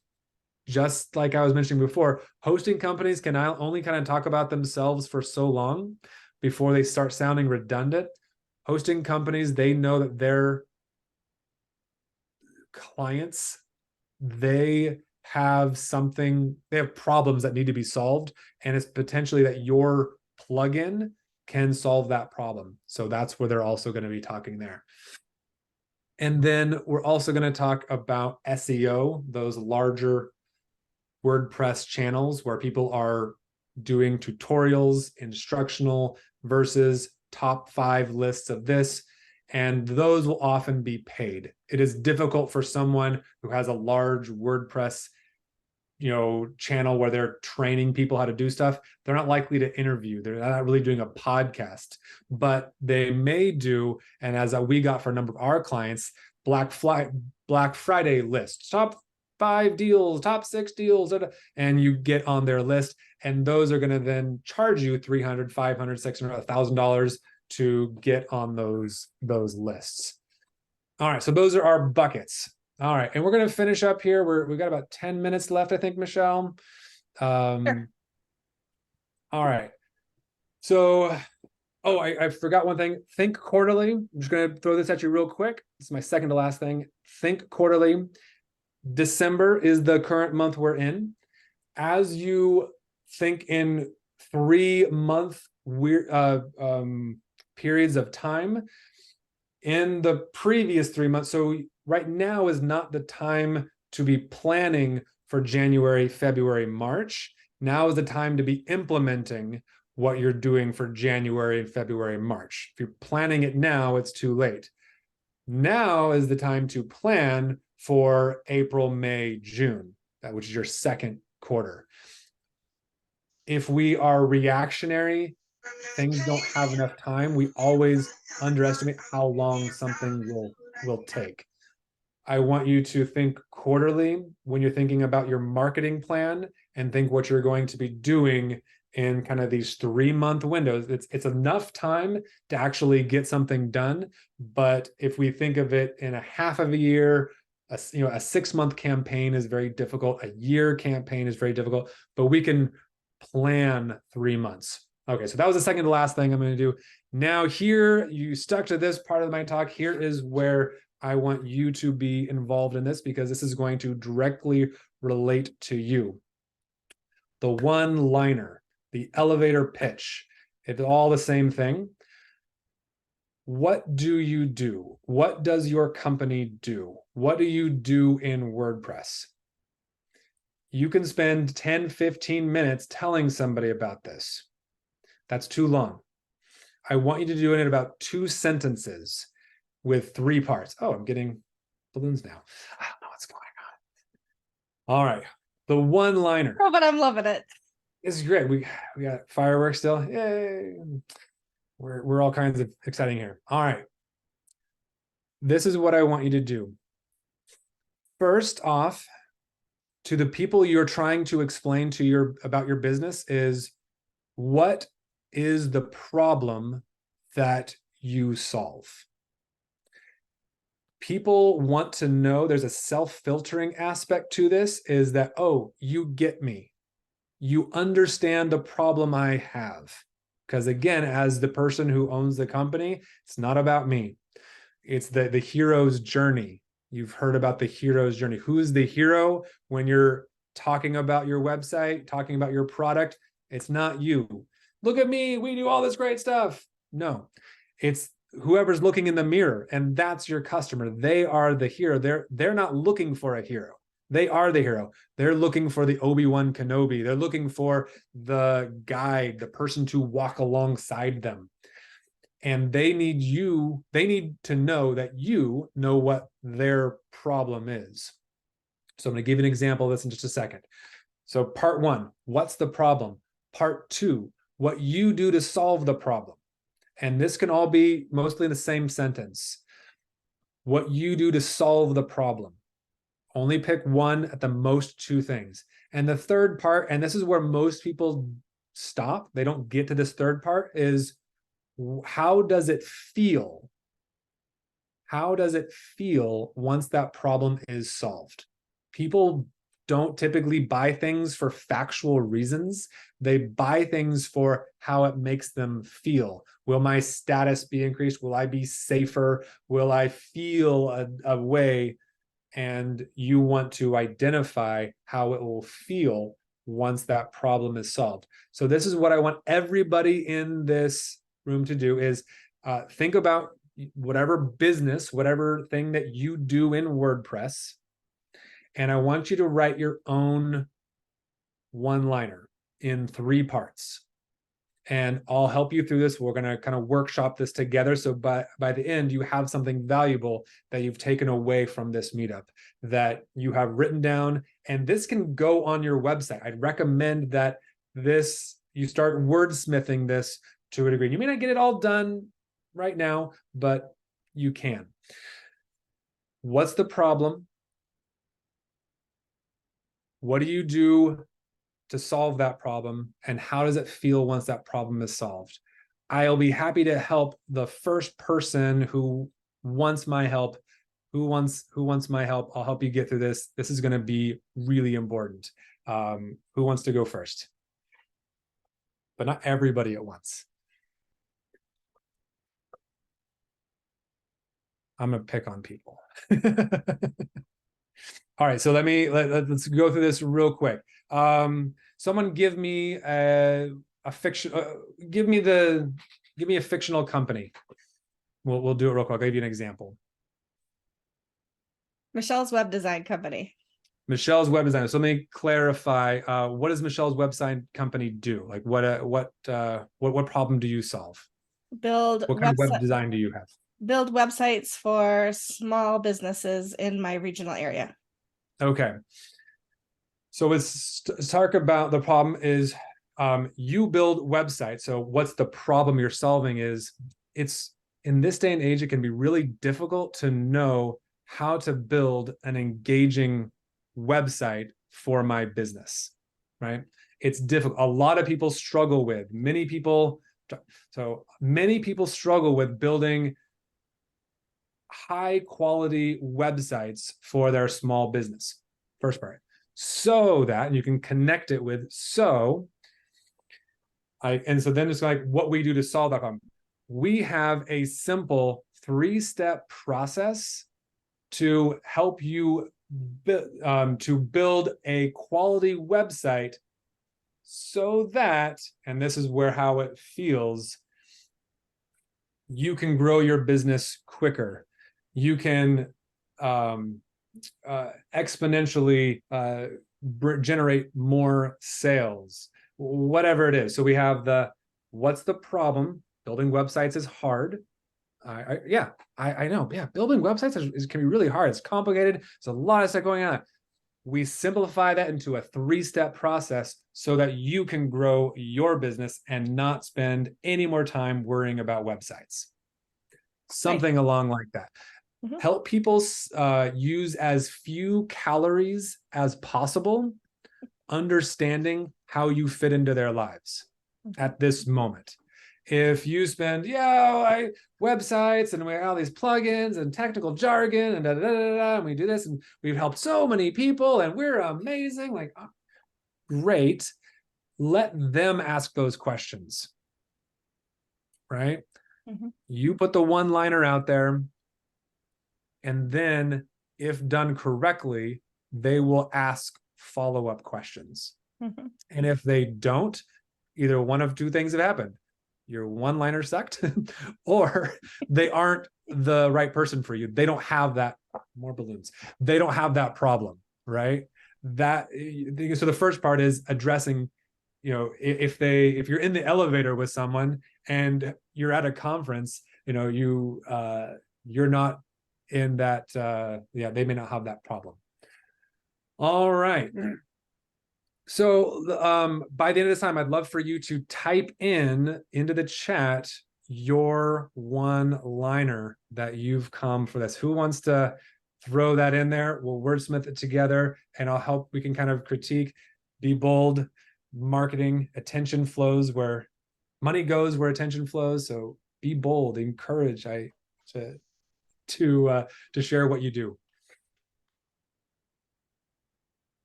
just like I was mentioning before, hosting companies can only kind of talk about themselves for so long before they start sounding redundant. Hosting companies, they know that their clients, they have problems that need to be solved, and it's potentially that your plugin can solve that problem. So that's where they're also going to be talking there. And then we're also going to talk about SEO, those larger WordPress channels where people are doing tutorials, instructional, versus top 5 lists of this. And those will often be paid. It is difficult for someone who has a large WordPress channel where they're training people how to do stuff. They're not likely to interview. They're not really doing a podcast, but they may do. And as we got for a number of our clients, Black Friday list, top 5 deals, top 6 deals, and you get on their list, and those are going to then charge you $300, $500, $600, $1,000 to get on those lists. All right, so those are our buckets. All right, and we're going to finish up here. We've got about 10 minutes left, I think, Michelle. Sure. All right. So, oh, I forgot one thing. Think quarterly. I'm just going to throw this at you real quick. This is my second to last thing. Think quarterly. December is the current month we're in. As you think in 3-month periods of time, in the previous 3 months, so right now is not the time to be planning for January, February, March. Now is the time to be implementing what you're doing for January, February, March. If you're planning it now, it's too late. Now is the time to plan for April, May, June, which is your second quarter. If we are reactionary, things don't have enough time, we always underestimate how long something will take. I want you to think quarterly when you're thinking about your marketing plan, and think what you're going to be doing in kind of these 3-month windows. It's enough time to actually get something done. But if we think of it in a half of a year, a 6-month campaign is very difficult. A year campaign is very difficult, but we can plan 3 months. Okay, so that was the second to last thing I'm going to do. Now here, you stuck to this part of my talk. Here is where I want you to be involved in this, because this is going to directly relate to you. The one-liner, the elevator pitch, it's all the same thing. What do you do? What does your company do? What do you do in WordPress? You can spend 10, 15 minutes telling somebody about this. That's too long. I want you to do it in about 2 sentences with 3 parts. Oh, I'm getting balloons now. I don't know what's going on. All right. The one-liner. Oh, but I'm loving it. This is great. We got fireworks still. Yay. We're all kinds of exciting here. All right. This is what I want you to do. First off, to the people you're trying to explain to about your business is, what is the problem that you solve? People want to know, there's a self-filtering aspect to this, is that, oh, you get me. You understand the problem I have. Because again, as the person who owns the company, it's not about me. It's the hero's journey. You've heard about the hero's journey. Who's the hero when you're talking about your website, talking about your product? It's not you. Look at me, we do all this great stuff. No, it's whoever's looking in the mirror, and that's your customer. They are the hero. They're not looking for a hero. They are the hero. They're looking for the Obi-Wan Kenobi. They're looking for the guide, the person to walk alongside them. And they need to know that you know what their problem is. So I'm going to give you an example of this in just a second. So part 1, what's the problem? Part 2, what you do to solve the problem. And this can all be mostly in the same sentence. What you do to solve the problem. Only pick 1, at the most 2 things. And the third part, and this is where most people stop, they don't get to this third part, is how does it feel? How does it feel once that problem is solved? People don't typically buy things for factual reasons. They buy things for how it makes them feel. Will my status be increased? Will I be safer? Will I feel a way? And you want to identify how it will feel once that problem is solved. So this is what I want everybody in this room to do, is think about whatever business, whatever thing that you do in WordPress, and I want you to write your own one-liner in 3 parts. And I'll help you through this. We're going to kind of workshop this together. So by the end, you have something valuable that you've taken away from this meetup that you have written down. And this can go on your website. I'd recommend that you start wordsmithing this to a degree. You may not get it all done right now, but you can. What's the problem? What do you do to solve that problem? And how does it feel once that problem is solved? I'll be happy to help the first person who wants my help. Who wants my help? I'll help you get through this. This is going to be really important. Who wants to go first? But not everybody at once. I'm gonna pick on people. All right, so let's go through this real quick. Someone give me a fiction. Give me a fictional company. We'll do it real quick. I'll give you an example. Michelle's web design company. Michelle's web design. So let me clarify. What does Michelle's website company do? Like what problem do you solve? Build What kind of web design do you have? Build websites for small businesses in my regional area. Okay. So let's talk about the problem is you build websites. So what's the problem you're solving is it's in this day and age, it can be really difficult to know how to build an engaging website for my business, right? It's difficult. A lot of people struggle with, many people struggle with building high quality websites for their small business. First part. So that, and you can connect it with so then it's like what we do to solve that problem. We have a simple 3-step process to help you to build a quality website so that, and this is how it feels, you can grow your business quicker. You can exponentially generate more sales, whatever it is. So we have what's the problem? Building websites is hard. I know. Yeah, building websites can be really hard. It's complicated. There's a lot of stuff going on. We simplify that into a 3-step process so that you can grow your business and not spend any more time worrying about websites. Something along like that. Mm-hmm. Help people use as few calories as possible, understanding how you fit into their lives at this moment. If you spend, websites and we have all these plugins and technical jargon and and we do this and we've helped so many people and we're amazing, like, oh, great. Let them ask those questions, right? Mm-hmm. You put the one-liner out there, and then if done correctly, they will ask follow-up questions. Mm-hmm. And if they don't, either one of two things have happened. Your one-liner sucked, or they aren't the right person for you. They don't have that, more balloons. They don't have that problem, right? So the first part is addressing, if you're in the elevator with someone and you're at a conference, you're not in that, they may not have that problem. All right. So by the end of this time, I'd love for you to type into the chat your one-liner that you've come for this. Who wants to throw that in there? We'll wordsmith it together and I'll help. We can kind of critique, be bold, marketing, attention flows where money goes, where attention flows. So be bold, encourage to share what you do.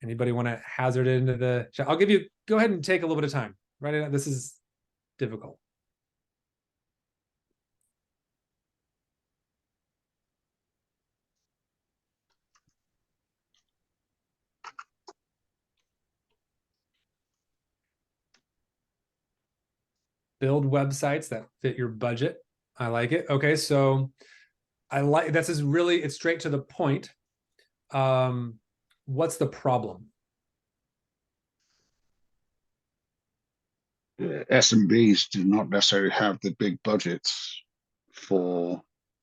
Anybody want to hazard it into the chat? Go ahead and take a little bit of time. Write it out. This is difficult. Build websites that fit your budget. I like it. Okay, so it's straight to the point. What's the problem? SMBs do not necessarily have the big budgets for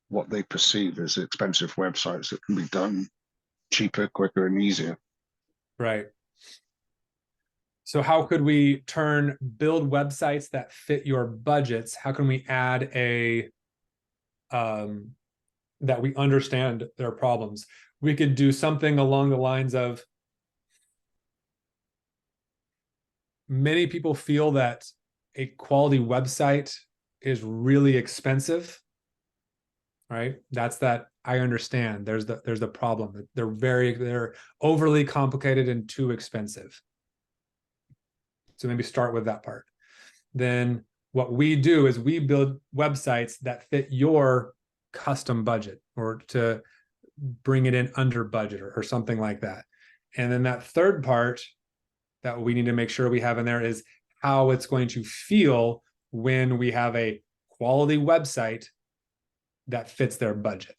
what they perceive as expensive websites that can be done cheaper, quicker, and easier. Right. So how could we build websites that fit your budgets? How can we add that we understand their problems? We could do something along the lines of, many people feel that a quality website is really expensive, right? That's that I understand. There's the problem. They're overly complicated and too expensive. So maybe start with that part. Then what we do is we build websites that fit your custom budget, or to bring it in under budget, or something like that. And then that third part that we need to make sure we have in there is how it's going to feel when we have a quality website that fits their budget.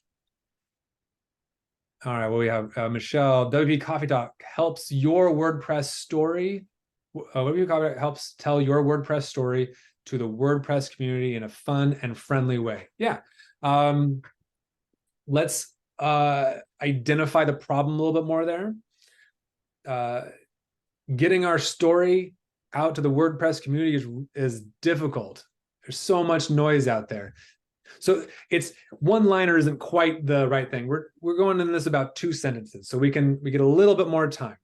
All right, well, we have Michelle. WP Coffee Talk helps your WordPress story. WP Coffee Talk helps tell your WordPress story to the WordPress community in a fun and friendly way. Yeah. Let's identify the problem a little bit more there. Getting our story out to the WordPress community is difficult. There's so much noise out there. So it's one-liner isn't quite the right thing. We're going in this about 2 sentences, so we get a little bit more time.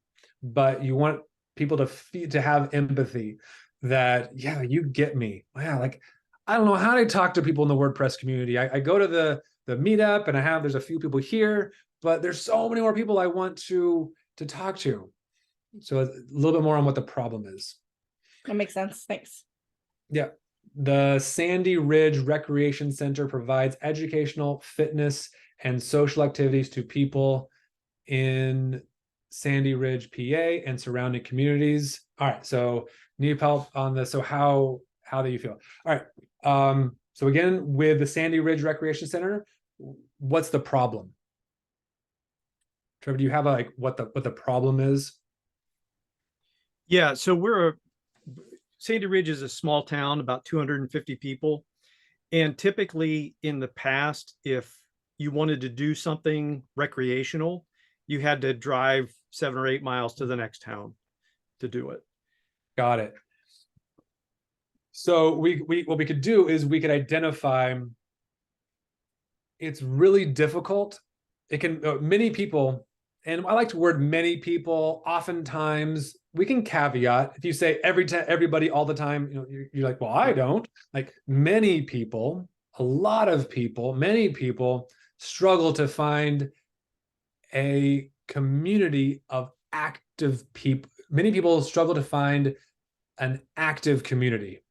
But you want people to have empathy that, yeah, you get me. Wow, like I don't know how to talk to people in the WordPress community. I go to the Meetup, and there's a few people here, but there's so many more people I want to talk to. So a little bit more on what the problem is. That makes sense. Thanks. Yeah. The Sandy Ridge Recreation Center provides educational, fitness, and social activities to people in Sandy Ridge, PA, and surrounding communities. All right, so need help on this. So how do you feel? All right. So again, with the Sandy Ridge Recreation Center, what's the problem? Trevor, do you have what the problem is? Yeah, so Sandy Ridge is a small town, about 250 people. And typically in the past, if you wanted to do something recreational, you had to drive 7 or 8 miles to the next town to do it. Got it. So what we could do is we could identify, it's really difficult. It can, many people, and I like to word many people, oftentimes we can caveat. If you say everybody all the time, you're like, well, I don't. Like many people, a lot of people, many people struggle to find a community of active people. Many people struggle to find an active community.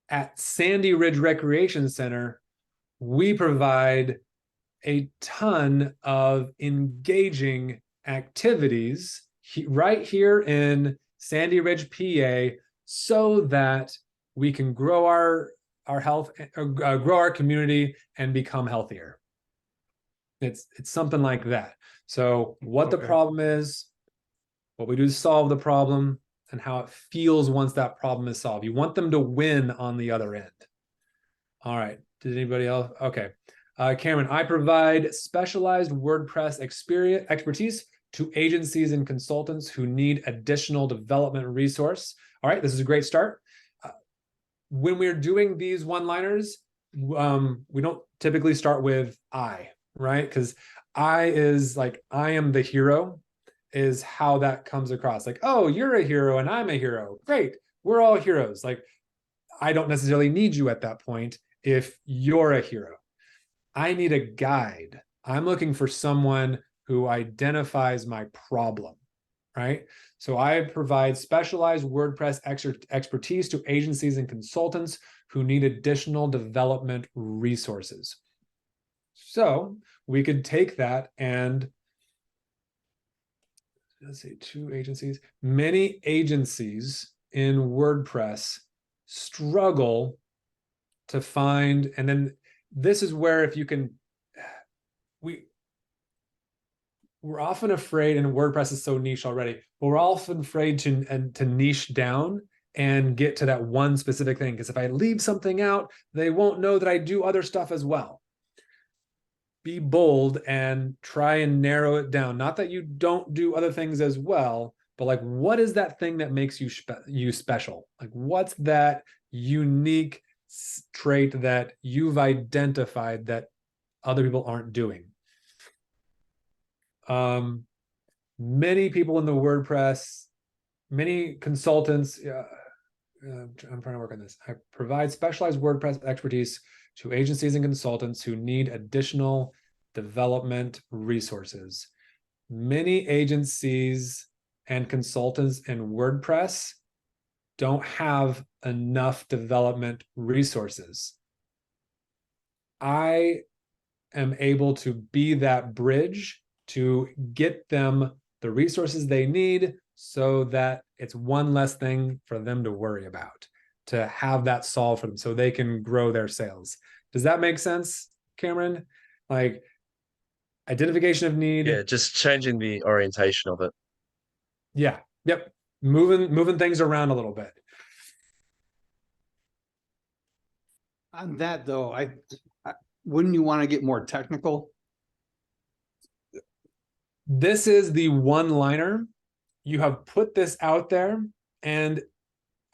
At Sandy Ridge Recreation Center, we provide a ton of engaging activities right here in Sandy Ridge, PA, so that we can grow our health, grow our community, and become healthier. It's something like that. So what the problem is, what we do to solve the problem, and how it feels once that problem is solved. You want them to win on the other end. All right. Did anybody else? Okay. Cameron, I provide specialized WordPress expertise to agencies and consultants who need additional development resource. All right, this is a great start. When we're doing these one-liners, we don't typically start with I, right? Because I is like, I am the hero, is how that comes across. Like, oh, you're a hero and I'm a hero. Great, we're all heroes. Like, I don't necessarily need you at that point if you're a hero. I need a guide. I'm looking for someone who identifies my problem, right? So I provide specialized WordPress expertise to agencies and consultants who need additional development resources. So we could take that and, let's see, 2 agencies. Many agencies in WordPress struggle to find, and then this is where, if you can, we're often afraid, and WordPress is so niche already, but we're often afraid to niche down and get to that one specific thing. Because if I leave something out, they won't know that I do other stuff as well. Be bold and try and narrow it down. Not that you don't do other things as well, but like, what is that thing that makes you special? Like, what's that unique trait that you've identified that other people aren't doing? Many people in the WordPress, many consultants I'm trying to work on this. I provide specialized WordPress expertise to agencies and consultants who need additional development resources. Many agencies and consultants in WordPress don't have enough development resources. I am able to be that bridge to get them the resources they need so that it's one less thing for them to worry about, to have that solved for them so they can grow their sales. Does that make sense, Cameron? Like, identification of need. Yeah, just changing the orientation of it. Yeah. Yep. Moving things around a little bit. On that though, I wouldn't you want to get more technical? This is the one-liner. You have put this out there, and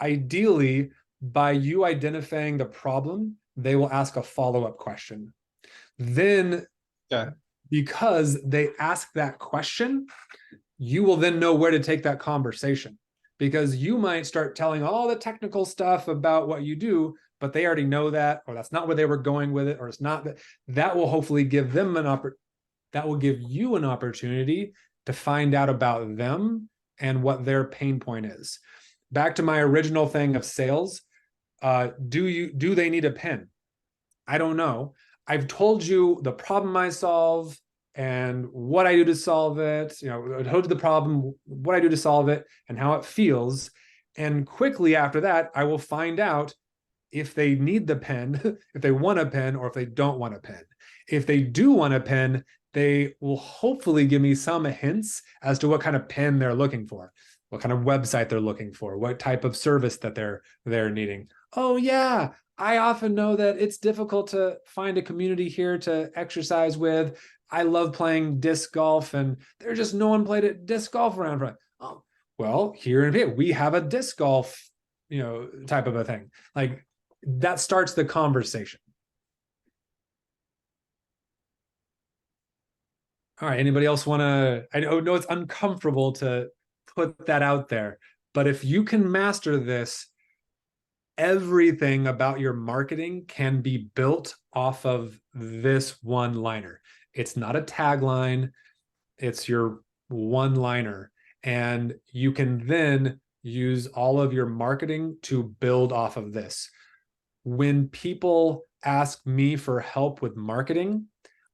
ideally, by you identifying the problem, they will ask a follow-up question. Then, because they ask that question, you will then know where to take that conversation. Because you might start telling all the technical stuff about what you do, but they already know that, or that's not where they were going with it, or it's not that. That will hopefully give them that will give you an opportunity to find out about them and what their pain point is. Back to my original thing of sales. Do they need a pen? I don't know. I've told you the problem I solve and what I do to solve it. You know, I told you the problem, what I do to solve it, and how it feels. And quickly after that, I will find out if they need the pen, if they want a pen, or if they don't want a pen. If they do want a pen, they will hopefully give me some hints as to what kind of pen they're looking for, what kind of website they're looking for, what type of service that they're needing. Oh yeah, I often know that it's difficult to find a community here to exercise with. I love playing disc golf, and there's just no one played it disc golf around for. Oh, well, here in Vietnam, we have a disc golf, type of a thing. Like, that starts the conversation. All right, anybody else want to? I know it's uncomfortable to put that out there, but if you can master this, everything about your marketing can be built off of this one-liner. It's not a tagline, it's your one-liner. And you can then use all of your marketing to build off of this. When people ask me for help with marketing,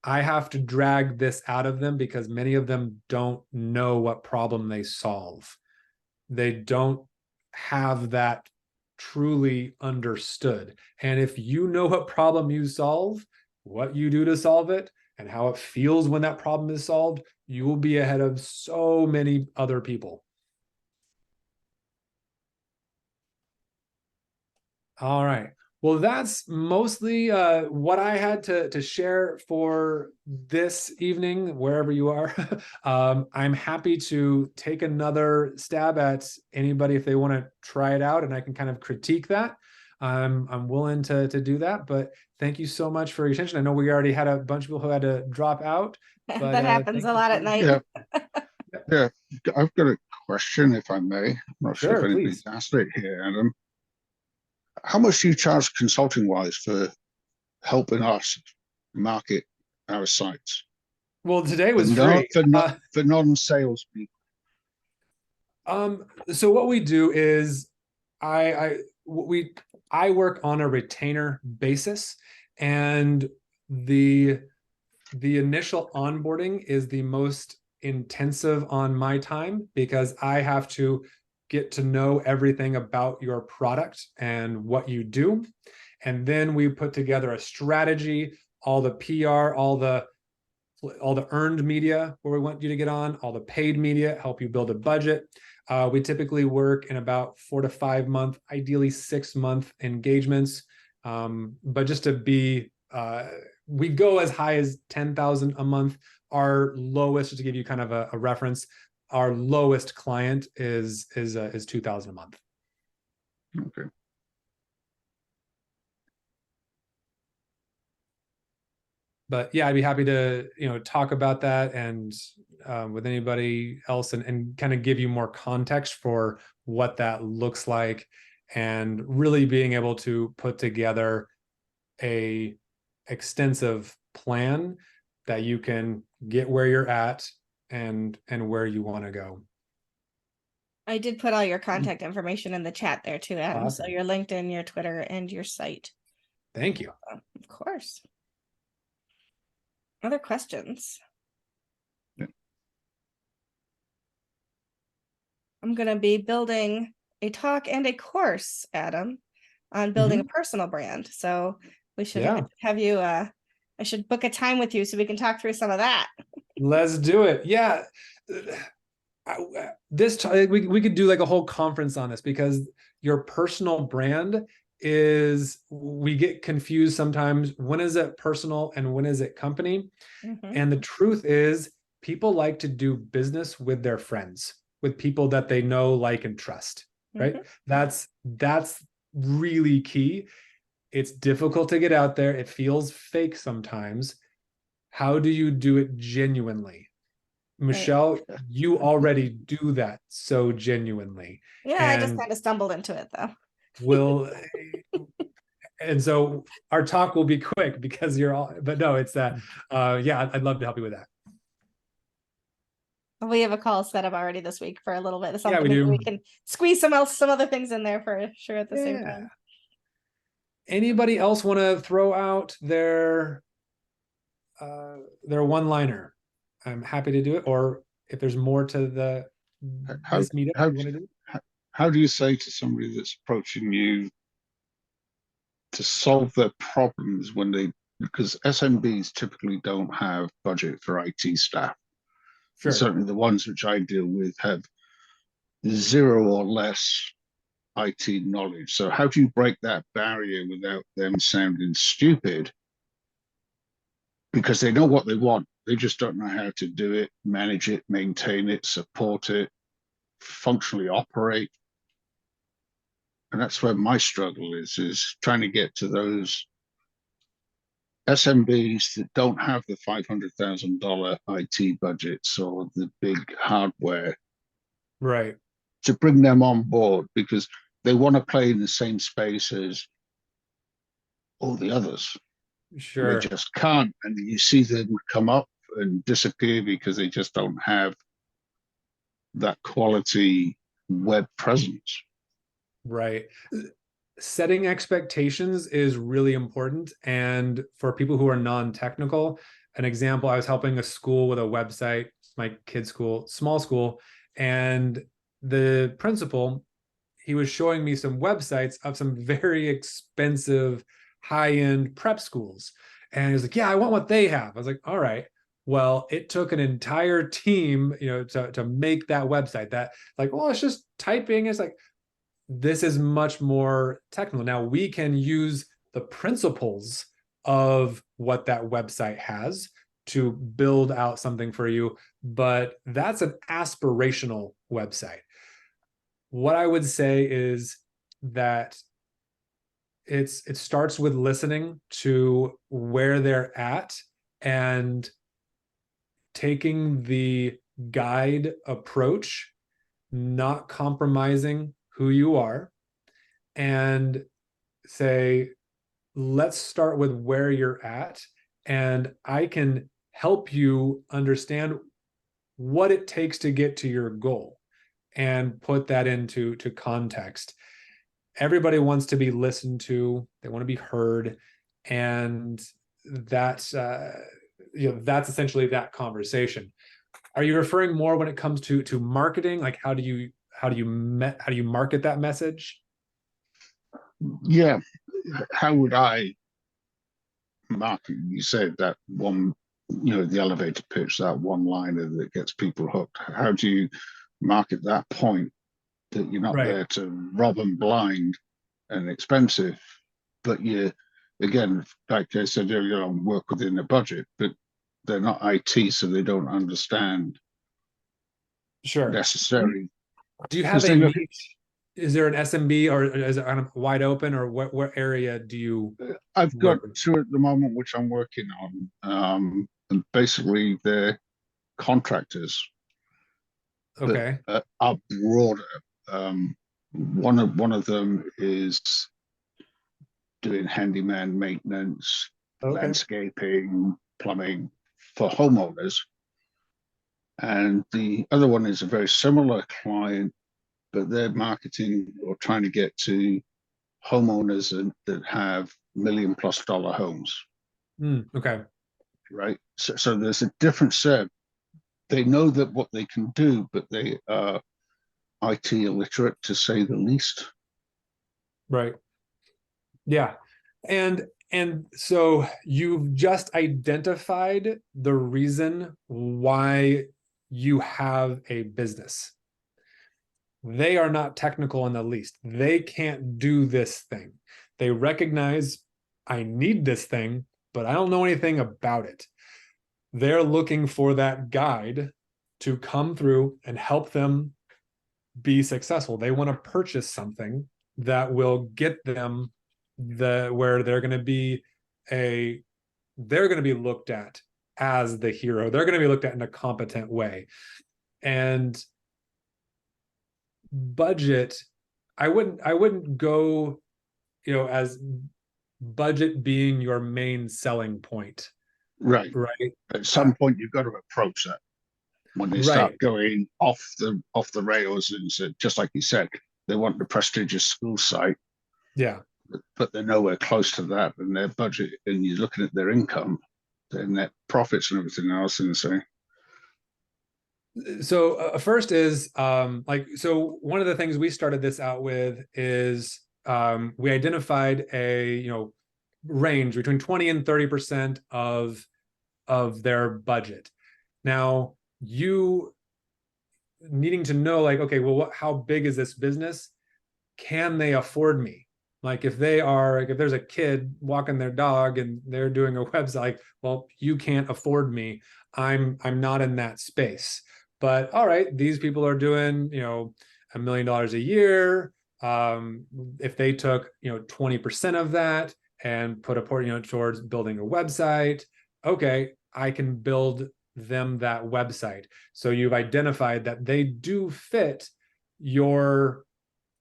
I have to drag this out of them because many of them don't know what problem they solve. They don't have that truly understood. And if you know what problem you solve, what you do to solve it, and how it feels when that problem is solved, you will be ahead of so many other people. All right. Well, that's mostly what I had to share for this evening, wherever you are. I'm happy to take another stab at anybody if they want to try it out, and I can kind of critique that. I'm willing to do that, but thank you so much for your attention. I know we already had a bunch of people who had to drop out. But, that happens a lot at night. Yeah, I've got a question, if I may. I'm not sure if anybody's please. asked it here, Adam. How much do you charge consulting-wise for helping us market our sites? Well, today was for free. For non-sales people. So what we do is I work on a retainer basis, and the initial onboarding is the most intensive on my time because I have to get to know everything about your product and what you do. And then we put together a strategy, all the PR, all the earned media where we want you to get on, all the paid media, help you build a budget. We typically work in about 4 to 5 month, ideally 6 month engagements. But just to be, we go as high as 10,000 a month. Our lowest, just to give you kind of a reference, our lowest client is 2,000 a month. Okay. But yeah, I'd be happy to talk about that and with anybody else and kind of give you more context for what that looks like and really being able to put together a extensive plan that you can get where you're at and where you want to go. I did put all your contact information in the chat there too, Adam. So Awesome. your LinkedIn, your Twitter, and your site. Thank you. Of course. Other questions? Yeah. I'm going to be building a talk and a course, Adam, on building a personal brand. So we should Yeah. have you, I should book a time with you so we can talk through some of that. Let's do it. Yeah. We could do like a whole conference on this, because your personal brand is, we get confused sometimes. When is it personal and when is it company? And the truth is, people like to do business with their friends, with people that they know, like, and trust, right? That's really key. It's difficult to get out there. It feels fake sometimes. How do you do it genuinely? Michelle, you already do that so genuinely. Yeah, I just kind of stumbled into it though. And so our talk will be quick because you're all, but no, it's that. Yeah, I'd love to help you with that. We have a call set up already this week for a little bit of something. Yeah, we do. We can squeeze some other things in there for sure at the same time. Anybody else want to throw out their one-liner? I'm happy to do it. Or if there's more to the this meetup, how do you say to somebody that's approaching you to solve their problems when they, because SMBs typically don't have budget for IT staff. Sure. And certainly the ones which I deal with have 0 or less IT knowledge. So how do you break that barrier without them sounding stupid? Because they know what they want. They just don't know how to do it, manage it, maintain it, support it, functionally operate. And that's where my struggle is trying to get to those SMBs that don't have the $500,000 IT budgets or the big hardware, right, to bring them on board, because they want to play in the same space as all the others. Sure. They just can't, and you see them come up and disappear because they just don't have that quality web presence. Right. Setting expectations is really important. And for people who are non-technical, an example, I was helping a school with a website, my kid's school, small school, and the principal, he was showing me some websites of some very expensive high-end prep schools. And he was like, yeah, I want what they have. I was like, all right. Well, it took an entire team, to make that website. That, like, well, it's just typing. It's like, this is much more technical. Now we can use the principles of what that website has to build out something for you, but that's an aspirational website. What I would say is that it starts with listening to where they're at and taking the guide approach, not compromising who you are, and say, let's start with where you're at, and I can help you understand what it takes to get to your goal and put that into context. Everybody wants to be listened to, they want to be heard, and that's that's essentially that conversation. Are you referring more when it comes to marketing? Like, how do you market that message? Yeah. How would I market? You said that one, the elevator pitch, that one liner that gets people hooked. How do you market that point that you're not there to rob them blind and expensive, but you, again, like I said earlier on, work within the budget, but they're not IT, so they don't understand necessarily. Do you have a niche? Is there an SMB, or is it kind of wide open, or what area do you? I've got 2 at the moment which I'm working on, and basically they're contractors. Okay. Are broader. One of them is doing handyman maintenance, Okay. landscaping, plumbing for homeowners. And the other one is a very similar client, but they're marketing or trying to get to homeowners that have $1 million+ homes, Okay. right? So there's a different set. They know that what they can do, but they are IT illiterate, to say the least. Right. Yeah. And so you've just identified the reason why you have a business. They are not technical in the least. They can't do this thing. They recognize I need this thing, but I don't know anything about it. They're looking for that guide to come through and help them be successful. They want to purchase something that will get them where they're going to be looked at as the hero. They're going to be looked at in a competent way. And budget, I wouldn't go, as budget being your main selling point. Right. Right. At some point, you've got to approach that when they start going off the rails, and so, just like you said, they want the prestigious school site. Yeah. But they're nowhere close to that, and their budget, and you're looking at their income, their net profits, and everything else, and so. So first is so one of the things we started this out with is we identified a range between 20 and 30% of their budget. Now, you needing to know, like, okay, well, how big is this business? Can they afford me? Like, if there's a kid walking their dog and they're doing a website, like, well, you can't afford me. I'm not in that space. But all right, these people are doing, $1 million a year. If they took, 20% of that and put a portion, towards building a website, okay, I can build them that website. So you've identified that they do fit your,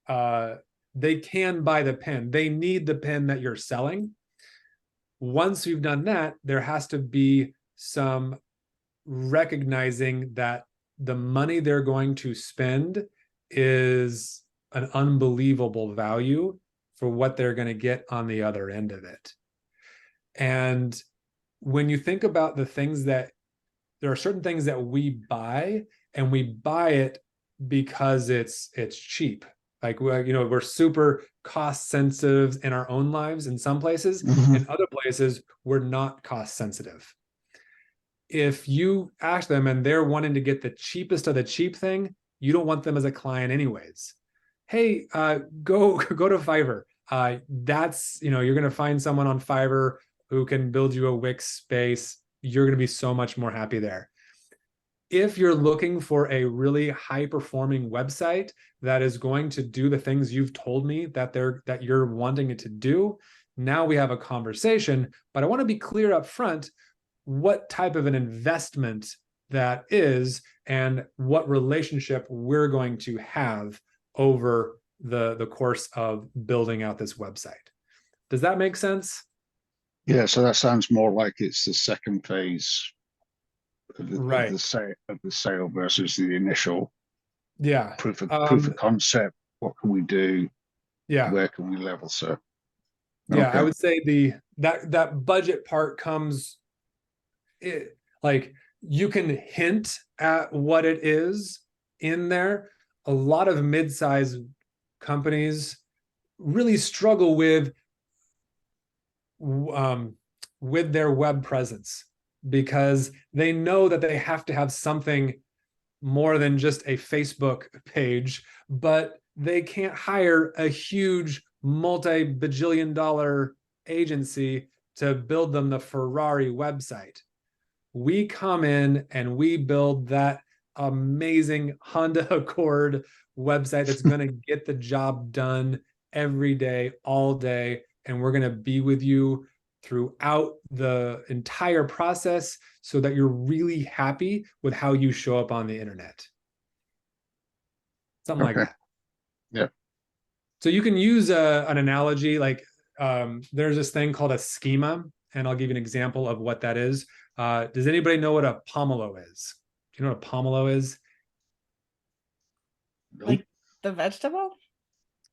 they can buy the pen. They need the pen that you're selling. Once you've done that, there has to be some recognizing that the money they're going to spend is an unbelievable value for what they're going to get on the other end of it. And when you think about the things that there are certain things that we buy, and we buy it because it's cheap. Like, we're super cost sensitive in our own lives in some places. Mhm. In other places, we're not cost sensitive. If you ask them and they're wanting to get the cheapest of the cheap thing, you don't want them as a client anyways. Hey, go to Fiverr. That's, you're going to find someone on Fiverr who can build you a Wix space. You're going to be so much more happy there. If you're looking for a really high performing website that is going to do the things you've told me that you're wanting it to do, now we have a conversation. But I want to be clear up front what type of an investment that is and what relationship we're going to have over the course of building out this website. Does that make sense? Yeah, so that sounds more like it's the second phase of the sale versus the initial proof of concept. What can we do? Yeah. Where can we level set? Yeah, Okay. I would say that budget part comes, like, you can hint at what it is in there. A lot of mid-sized companies really struggle with their web presence because they know that they have to have something more than just a Facebook page, but they can't hire a huge multi-bajillion-dollar agency to build them the Ferrari website. We come in and we build that amazing Honda Accord website that's going to get the job done every day, all day. And we're going to be with you throughout the entire process so that you're really happy with how you show up on the internet. Something like that. Yeah. So you can use an analogy like there's this thing called a schema, and I'll give you an example of what that is. Does anybody know what a pomelo is? Do you know what a pomelo is? Nope. Like the vegetable?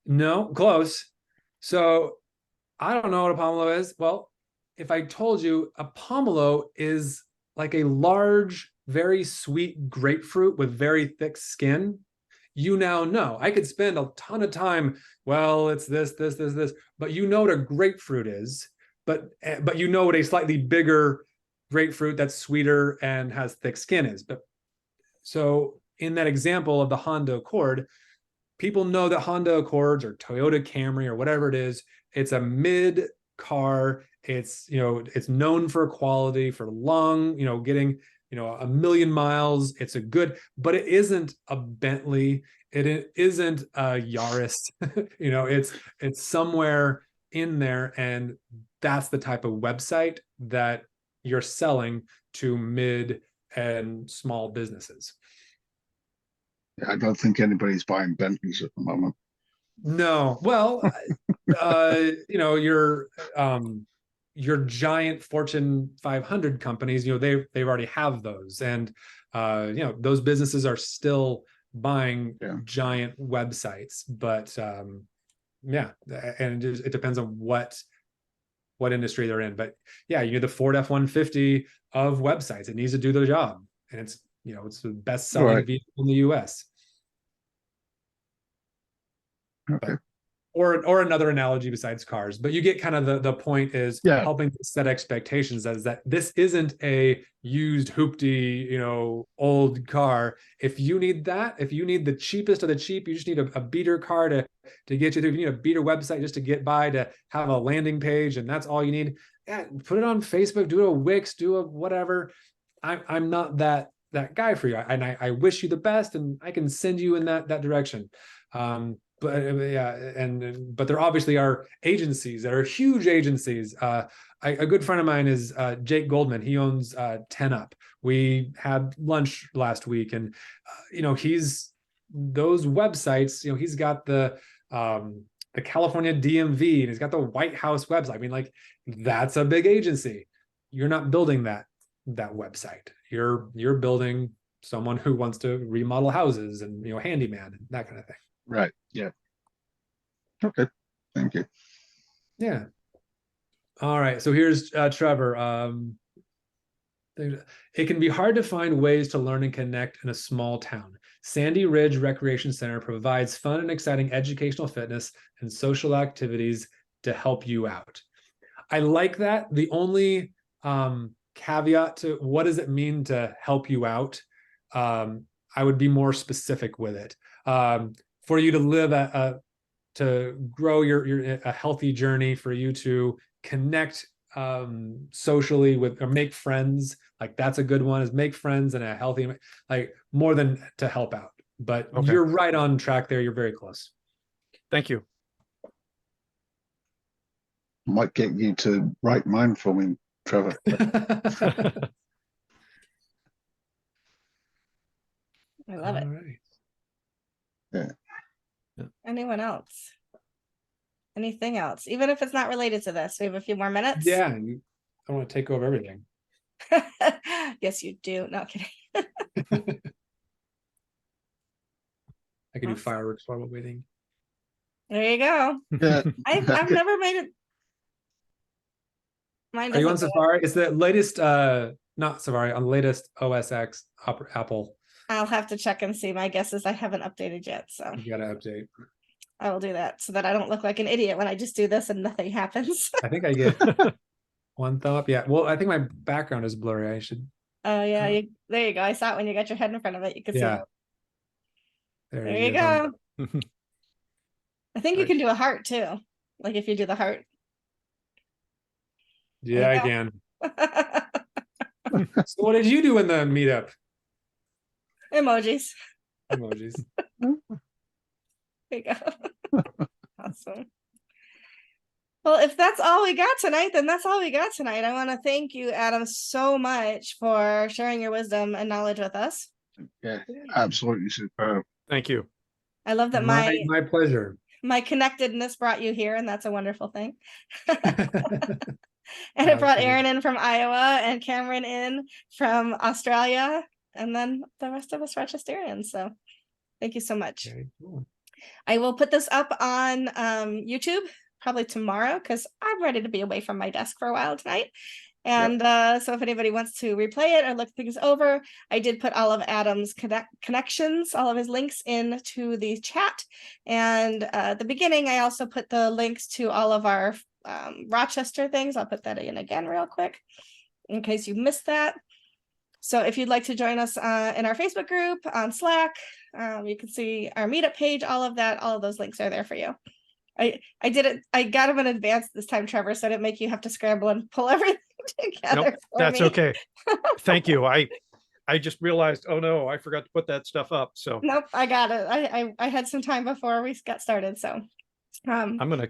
No, close. So I don't know what a pomelo is. Well, if I told you a pomelo is like a large, very sweet grapefruit with very thick skin, you now know. I could spend a ton of time, well, it's this, but you know what a grapefruit is, but you know what a slightly bigger grapefruit that's sweeter and has thick skin is. But so in that example of the Honda Accord, people know that Honda Accords or Toyota Camry or whatever it is, it's a mid car. It's, it's known for quality, for long, getting, 1,000,000 miles. It's a good, but it isn't a Bentley. It isn't a Yaris. It's somewhere in there. And that's the type of website that you're selling to mid and small businesses. I don't think anybody's buying Bentleys at the moment. No, well, your giant Fortune 500 companies, they've already have those, and those businesses are still buying giant websites, but yeah, and it depends on what industry they're in. But yeah, the Ford F-150 of websites, it needs to do the job, and it's it's the best selling vehicle in the US. Okay. Or another analogy besides cars, but you get kind of the point is helping set expectations as that this isn't a used hoopty, old car. If you need the cheapest of the cheap, you just need a beater car to get you through. If you need a beater website just to get by, to have a landing page, and that's all you need, put it on Facebook, do a Wix, do a whatever. I'm not that guy for you, and I wish you the best, and I can send you in that direction. But there obviously are agencies that are huge agencies. A good friend of mine is Jake Goldman. He owns 10up. We had lunch last week, and he's those websites. He's got the California DMV, and he's got the White House website. I mean, like, that's a big agency. You're not building that website. You're building someone who wants to remodel houses and handyman and that kind of thing. Right. Yeah. Okay. Thank you. Yeah. All right. So here's Trevor. It can be hard to find ways to learn and connect in a small town. Sandy Ridge Recreation Center provides fun and exciting educational, fitness, and social activities to help you out. I like that. The only caveat to what does it mean to help you out, I would be more specific with it. For you to live to grow a healthy journey, for you to connect socially with, or make friends, like that's a good one, is make friends in a healthy, like, more than to help out. But you're right on track there. You're very close. Thank you. Might get you to write mine for me, Trevor. I love it. All right. Yeah. Anyone else? Anything else? Even if it's not related to this, we have a few more minutes. Yeah, I want to take over everything. Yes, you do. No kidding. I can do fireworks while we're waiting. There you go. Yeah. I've never made it. Mine Are you on doesn't go. Safari? It's the latest, not Safari, on the latest OS X Apple. I'll have to check and see. My guess is I haven't updated yet, so You gotta update. I will do that so that I don't look like an idiot when I just do this and nothing happens. I think I get one thumb up. Yeah. Well, I think my background is blurry. I should. Oh yeah, there you go. I saw it when you got your head in front of it. You could see it. There you go. I think you can do a heart too. Like if you do the heart. Yeah, I can. So what did you do in the meetup? Emojis. Emojis. There you go. Awesome. Well, if that's all we got tonight, then that's all we got tonight. I want to thank you, Adam, so much for sharing your wisdom and knowledge with us. Yeah, absolutely superb. Thank you. I love that My pleasure. my connectedness brought you here, and that's a wonderful thing. And it brought Aaron in from Iowa and Cameron in from Australia, and then the rest of us Rochesterians. So thank you so much. Very cool. I will put this up on YouTube probably tomorrow, because I'm ready to be away from my desk for a while tonight. And so if anybody wants to replay it or look things over, I did put all of Adam's connections, all of his links into the chat. And at the beginning, I also put the links to all of our Rochester things. I'll put that in again real quick in case you missed that. So if you'd like to join us in our Facebook group, on Slack, you can see our Meetup page, all of that, all of those links are there for you. I did it, I got them in advance this time, Trevor, so I didn't make you have to scramble and pull everything together. Nope, for that's me. okay. Thank you. I just realized, oh no, I forgot to put that stuff up. So Nope, I got it. I had some time before we got started, so I'm gonna